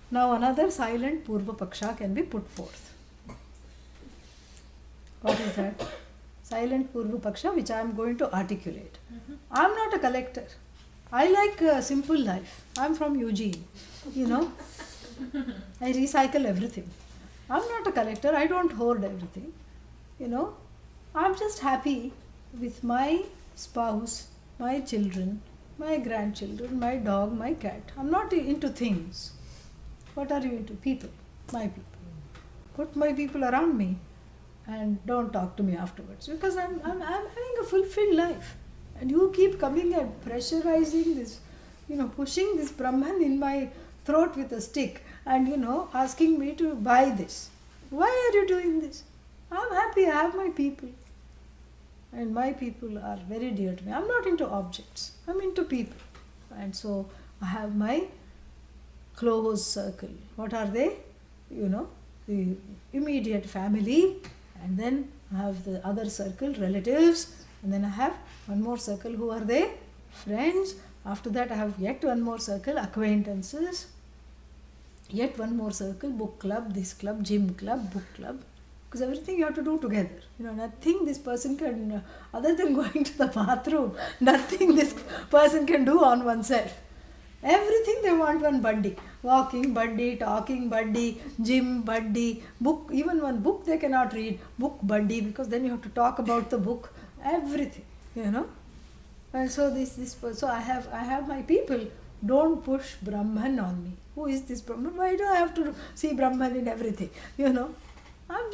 Now another silent Purva Paksha can be put forth. What is that? Silent Purva Paksha, which I am going to articulate. I am not a collector. I like a simple life. I am from Eugene. I recycle everything. I am not a collector. I don't hoard everything. I am just happy with my spouse, my children, my grandchildren, my dog, my cat. I am not into things. What are you into? People. My people. Put my people around me and don't talk to me afterwards, because I'm having a fulfilled life. And you keep coming and pressurizing this, pushing this Brahman in my throat with a stick and, asking me to buy this. Why are you doing this? I'm happy, I have my people. And my people are very dear to me. I'm not into objects, I'm into people. And so I have my close circle. What are they? The immediate family, and then I have the other circle, relatives, and then I have one more circle. Who are they? Friends. After that I have yet one more circle, acquaintances. Yet one more circle, book club, this club, gym club, book club. Because everything you have to do together. Nothing this person can, other than going to the bathroom, nothing this person can do on oneself. Everything they want one buddy. Walking buddy, talking buddy, gym buddy, book, even one book they cannot read, book buddy, because then you have to talk about the book, everything, And so so I have my people. Don't push Brahman on me. Who is this Brahman? Why do I have to see Brahman in everything? I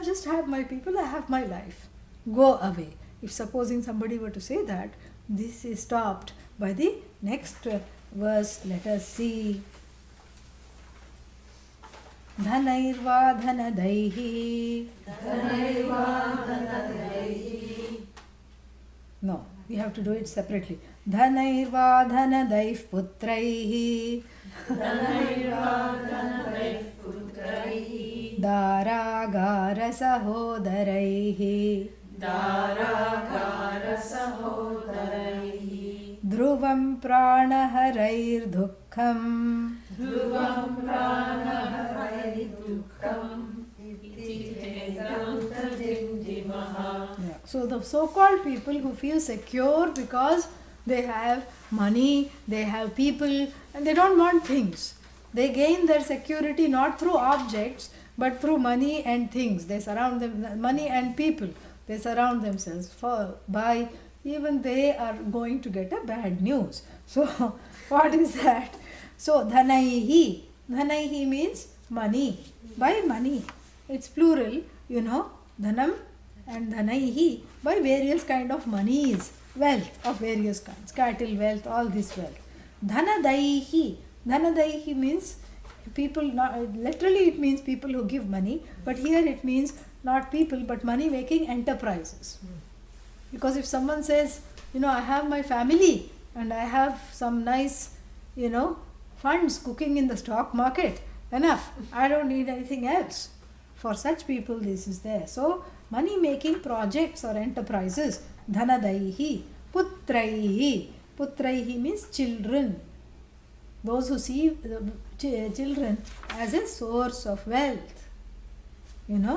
just have my people, I have my life. Go away. If supposing somebody were to say that, this is stopped by the next verse. Let us see. Dhanairva dhanadaihi. No, we have to do it separately. Dhanairva dhanadaih putraihi. Daragara sahodaraihi. Dhruvam pranaharair dukkham. So the so-called people who feel secure because they have money, they have people, and they don't want things. They gain their security not through objects, but through money and things. They surround them, money and people. They surround themselves by, even they are going to get a bad news. So what is that? So dhanaihi. Dhanaihi means money. By money. It's plural, dhanam And dhanaihi, by various kind of monies, wealth of various kinds, cattle wealth, all this wealth. Dhanadaihi, dhanadaihi means people, not, literally it means people who give money, but here it means not people but money making enterprises. Because if someone says, I have my family and I have some nice, funds cooking in the stock market, enough, I don't need anything else. For such people this is there. So money making projects or enterprises, dhanadaihi, putraihi. Putraihi means children. Those who see the children as a source of wealth. And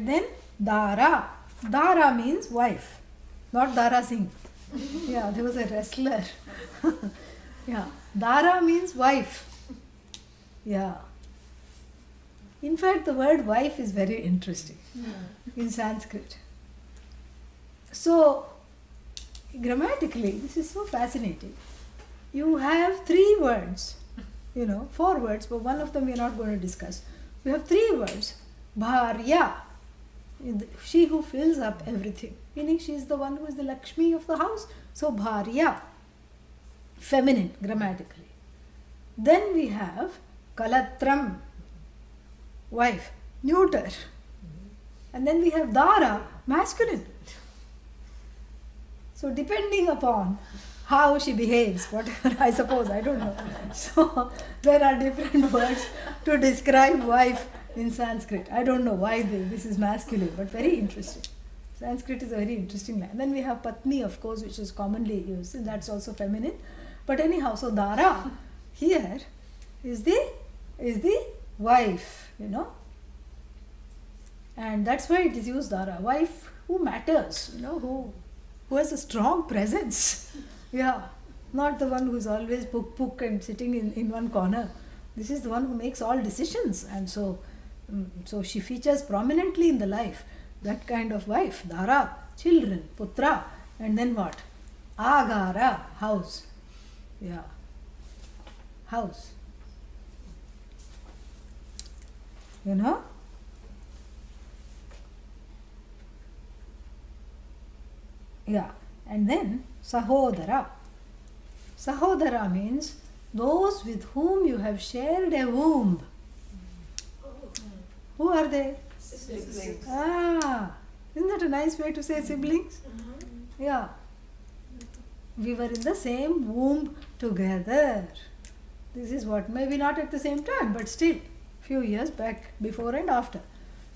then Dara. Dara means wife, not Dara Singh. Yeah, there was a wrestler. Yeah, Dara means wife. Yeah. In fact, the word wife is very interesting in Sanskrit. So, grammatically, this is so fascinating. You have 3 words, 4 words, but one of them we are not going to discuss. We have 3 words. Bharya, she who fills up everything, meaning she is the one who is the Lakshmi of the house. So, Bharya, feminine grammatically. Then we have Kalatram, wife, neuter. And then we have Dara, masculine. So depending upon how she behaves, whatever, I suppose, I don't know. So there are different words to describe wife in Sanskrit. I don't know why this is masculine, but very interesting. Sanskrit is a very interesting language. Then we have Patni, of course, which is commonly used, and that's also feminine. But anyhow, so Dara here is the wife, and that's why it is used Dara, wife who matters, who has a strong presence. Yeah, not the one who is always puk and sitting in one corner. This is the one who makes all decisions, and so she features prominently in the life. That kind of wife, Dara, children, putra, and then what? Agara, house. Yeah, house. Yeah, and then Sahodara. Sahodara means those with whom you have shared a womb. Who are they? Siblings. Ah, isn't that a nice way to say siblings? Yeah. We were in the same womb together. This is what, maybe not at the same time, but still, few years back, before and after.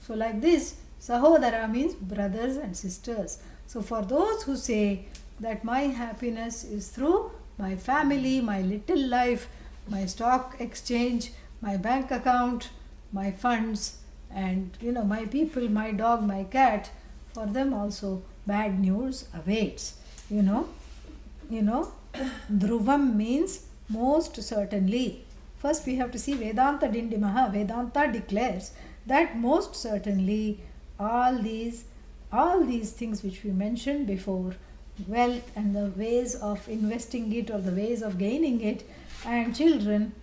So like this, Sahodara means brothers and sisters. So for those who say that my happiness is through my family, my little life, my stock exchange, my bank account, my funds, and my people, my dog, my cat, for them also bad news awaits. Dhruvam means most certainly. First we have to see Vedanta Dindima. Vedanta declares that most certainly all these things which we mentioned before, wealth and the ways of investing it or the ways of gaining it, and children,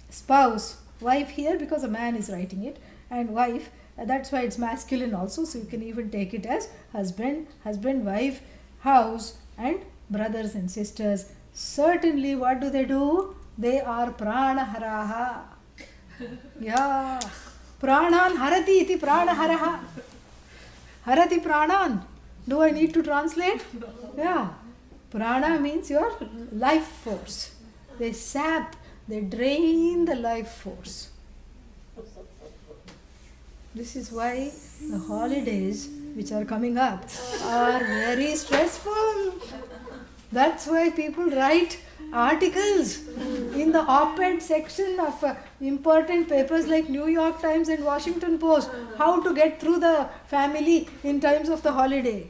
spouse, wife here because a man is writing it, and wife, that's why it's masculine also, so you can even take it as husband, wife, house, and brothers and sisters. Certainly, what do? They are pranaharaha. Yeah. Pranan harati iti pranaharaha. Harati pranan. Do I need to translate? Yeah. Prana means your life force. They sap, they drain the life force. This is why the holidays which are coming up are very stressful. That's why people write articles in the op-ed section of important papers like New York Times and Washington Post, how to get through the family in times of the holiday.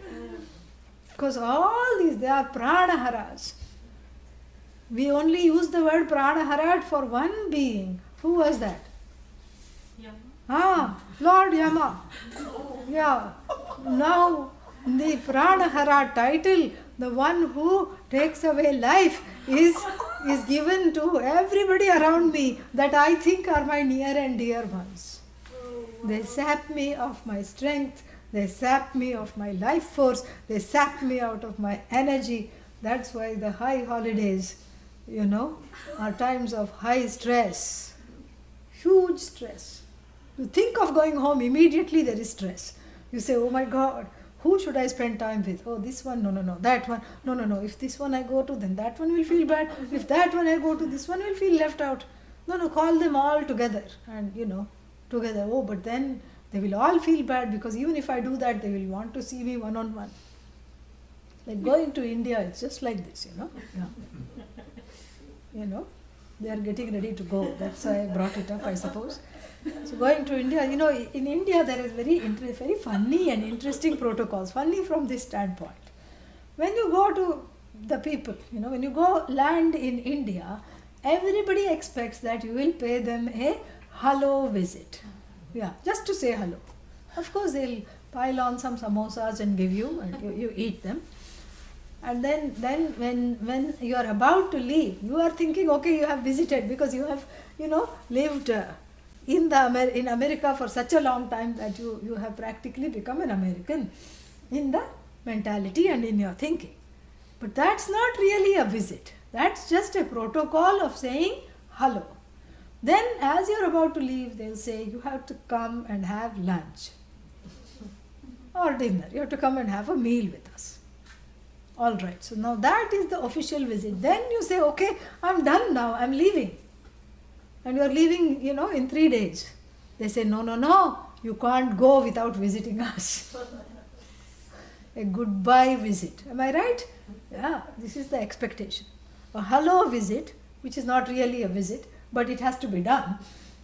Because all these, they are pranaharas. We only use the word pranahara for one being. Who was that? Lord Yama. Yeah. Now the pranahara title, the one who takes away life, is given to everybody around me that I think are my near and dear ones. They sap me of my strength, they sap me of my life force, they sap me out of my energy. That's why the high holidays, are times of high stress, huge stress. You think of going home, immediately there is stress. You say, oh my God, who should I spend time with? Oh, this one, no, that one, no. If this one I go to, then that one will feel bad. If that one I go to, this one will feel left out. No, call them all together and, together. Oh, but then they will all feel bad because even if I do that, they will want to see me one-on-one. Like going to India, it's just like this, Yeah. They are getting ready to go. That's why I brought it up, I suppose. So going to India, in India there is very funny and interesting protocols. Funny from this standpoint. When you go to the people, when you go land in India, everybody expects that you will pay them a hello visit. Yeah, just to say hello. Of course, they'll pile on some samosas and give you, and you eat them. And then when you are about to leave, you are thinking, okay, you have visited because you have, lived in America for such a long time that you have practically become an American in the mentality and in your thinking. But that's not really a visit. That's just a protocol of saying hello. Then as you're about to leave, they'll say, you have to come and have lunch or dinner. You have to come and have a meal with us. All right, so now that is the official visit. Then you say, okay, I'm done now, I'm leaving. And you are leaving, in 3 days. They say, no, you can't go without visiting us. A goodbye visit. Am I right? Yeah, this is the expectation. A hello visit, which is not really a visit, but it has to be done.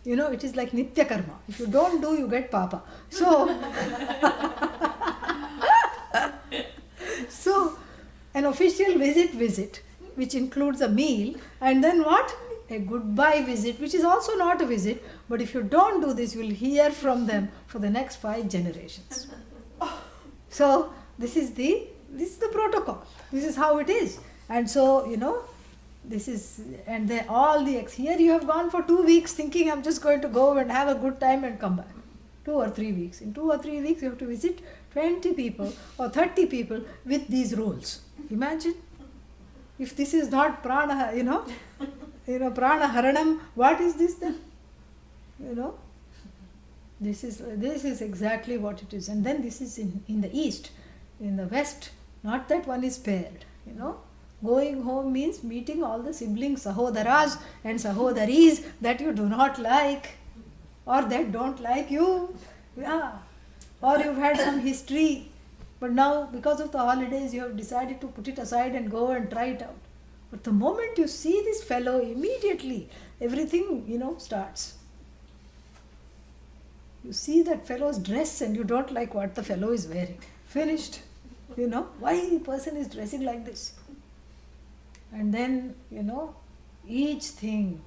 It is like nitya karma. If you don't do, you get papa. So an official visit, which includes a meal, and then what? A goodbye visit, which is also not a visit, but if you don't do this, you will hear from them for the next 5 generations. So this is the protocol. This is how it is. And so, this is, and then here you have gone for 2 weeks thinking I'm just going to go and have a good time and come back. 2 or 3 weeks. In 2 or 3 weeks you have to visit 20 people or 30 people with these rules. Imagine if this is not prana, prana haranam, what is this then? This is exactly what it is. And then this is in the east. In the west, not that one is spared, Going home means meeting all the siblings, sahodaras and sahodaris that you do not like or that don't like you. Yeah. Or you've had some history, but now because of the holidays you have decided to put it aside and go and try it out. But the moment you see this fellow, immediately everything, starts. You see that fellow's dress and you don't like what the fellow is wearing. Finished. Why the person is dressing like this? And then, each thing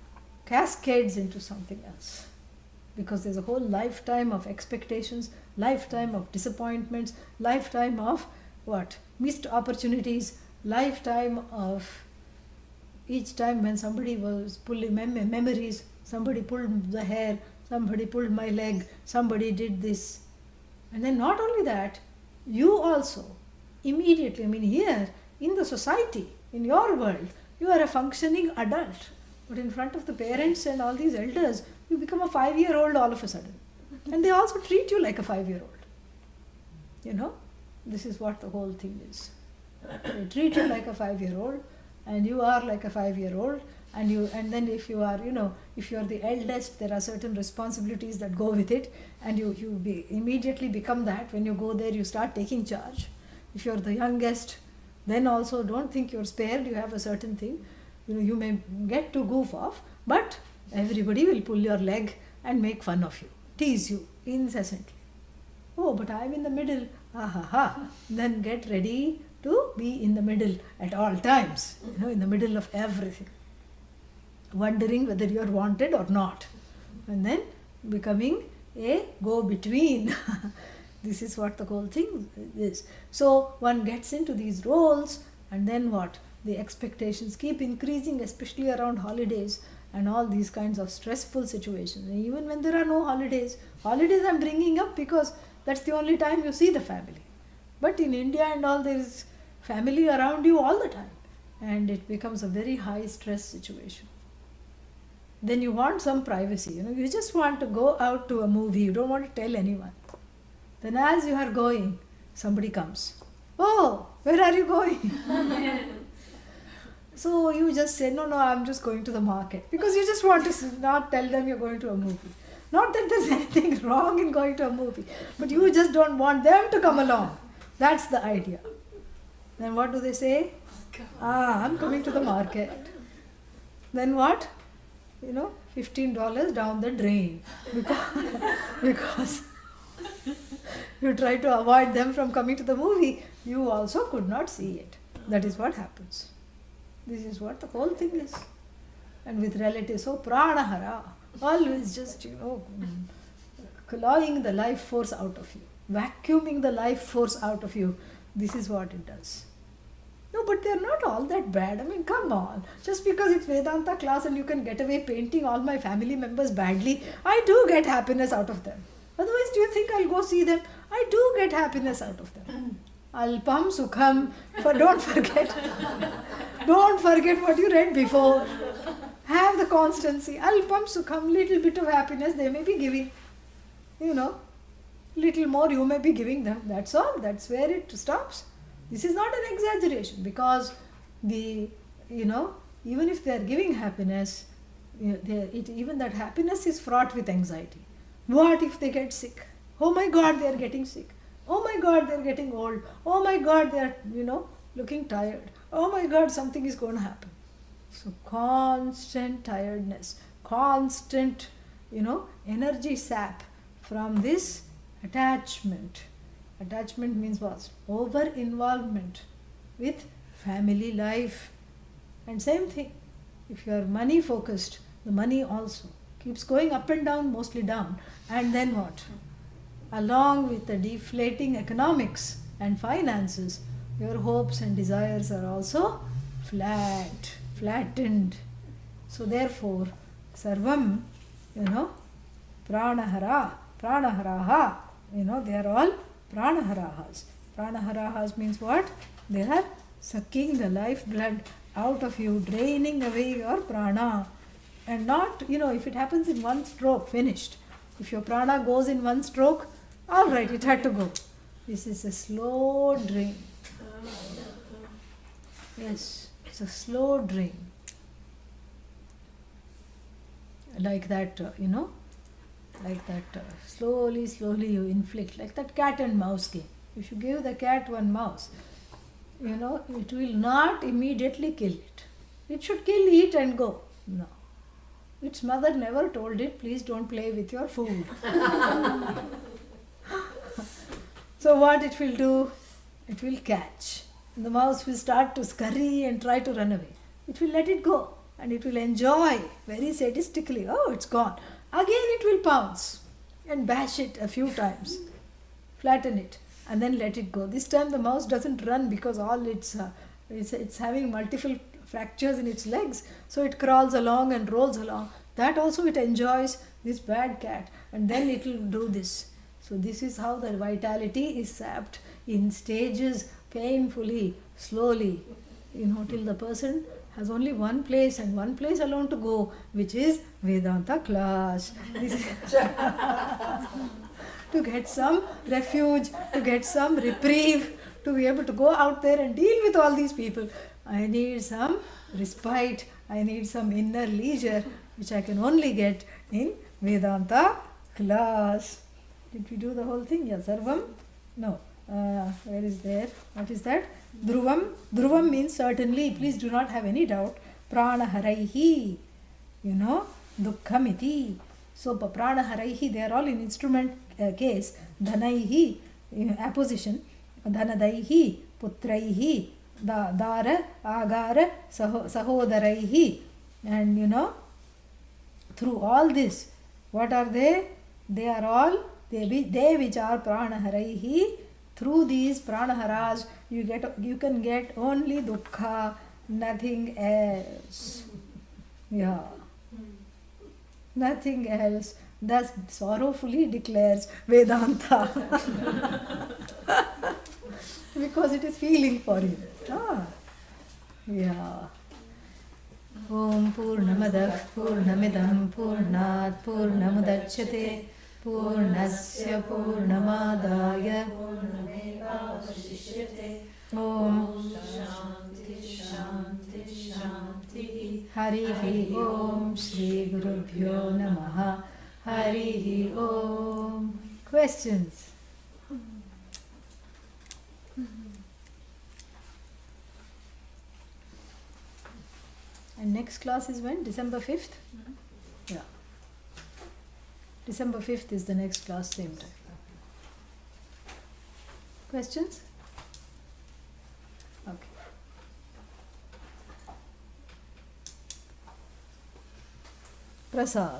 cascades into something else. Because there's a whole lifetime of expectations, lifetime of disappointments, lifetime of what? Missed opportunities, lifetime of each time when somebody was pulling memories, somebody pulled the hair, somebody pulled my leg, somebody did this. And then not only that, you also immediately, here in the society, in your world, you are a functioning adult. But in front of the parents and all these elders, you become a 5-year-old all of a sudden. And they also treat you like a 5-year-old. This is what the whole thing is. They treat you like a 5-year-old and you are like a 5-year-old. And then if you are, if you are the eldest, there are certain responsibilities that go with it. And you immediately become that. When you go there, you start taking charge. If you are the youngest, then also don't think you're spared. You have a certain thing. You may get to goof off, but everybody will pull your leg and make fun of you, tease you incessantly. Oh, but I'm in the middle. Then get ready to be in the middle at all times, in the middle of everything. Wondering whether you're wanted or not. And then becoming a go-between. This is what the whole thing is. So one gets into these roles, and then what? The expectations keep increasing, especially around holidays and all these kinds of stressful situations. And even when there are no holidays I'm bringing up because That's the only time you see the family. But in India and all, there is family around you all the time. And it becomes a very high stress situation. Then you want some privacy. You just want to go out to a movie. You don't want to tell anyone. Then as you are going, somebody comes. Oh, where are you going? So you just say, no, I'm just going to the market. Because you just want to not tell them you're going to a movie. Not that there's anything wrong in going to a movie, but you just don't want them to come along. That's the idea. Then what do they say? I'm coming to the market. Then what? $15 down the drain. Because you try to avoid them from coming to the movie, you also could not see it. That is what happens. This is what the whole thing is. And with relatives, pranahara, always just, clawing the life force out of you, vacuuming the life force out of you. This is what it does. No, but they're not all that bad. I mean, come on. Just because it's Vedanta class and you can get away painting all my family members badly, I do get happiness out of them. Otherwise, do you think I'll go see them? I do get happiness out of them. Alpam sukham. Don't forget. Don't forget what you read before. Have the constancy. Alpam sukham. Little bit of happiness they may be giving. Little more you may be giving them. That's all. That's where it stops. This is not an exaggeration, because even if they are giving happiness, even that happiness is fraught with anxiety. What if they get sick? Oh my God, they are getting sick. Oh my God, they are getting old. Oh my God, they are, looking tired. Oh my God, something is going to happen. So constant tiredness, constant, energy sap from this attachment. Attachment means what? Over-involvement with family life. And same thing, if you are money focused, the money also keeps going up and down, mostly down. And then what? Along with the deflating economics and finances, your hopes and desires are also flattened. So therefore, sarvam, pranaharaha, they are all pranaharahas. Pranaharahas means what? They are sucking the lifeblood out of you, draining away your prana. And not, if it happens in one stroke, finished. If your prana goes in one stroke, all right, it had to go. This is a slow drain. Yes, it's a slow drain. Like that, slowly you inflict, like that cat and mouse game. If you give the cat one mouse, it will not immediately kill it. It should kill, eat and go. No. Its mother never told it, please don't play with your food. So what it will do? It will catch. And the mouse will start to scurry and try to run away. It will let it go. And it will enjoy very sadistically. Oh, it's gone. Again it will pounce and bash it a few times. Flatten it. And then let it go. This time the mouse doesn't run because all it's having multiple fractures in its legs. So it crawls along and rolls along. That also it enjoys, this bad cat. And then it will do this. So this is how the vitality is sapped in stages, painfully, slowly, till the person has only one place and one place alone to go, which is Vedanta class. This is to get some refuge, to get some reprieve, to be able to go out there and deal with all these people. I need some respite, I need some inner leisure, which I can only get in Vedanta class. Did we do the whole thing? Yeah, sarvam? No. Where is there? What is that? Dhruvam. Dhruvam means certainly. Please do not have any doubt. Pranaharaihi. Dukkhamiti. So, pranaharaihi, they are all in instrument case. Dhanaihi, apposition. Dhanadaihi, putraihi, dara, agara, sahodaraihi. And through all this, what are they? They are all, they which are pranaharaihi. Through these pranaharas, you can get only dukkha, nothing else. Yeah. Nothing else. thus sorrowfully declares Vedanta. Because it is feeling for him. Yeah. Om Purnamadah Purnamidam Purnat Purnamudachyate Purnasya Purnamadaya Om Harihi Om Shri Gurubhyo Namaha Harihi Om. Questions? And next class is when? December 5th? Yeah. December 5th is the next class, same time. Questions? Okay. Prasad.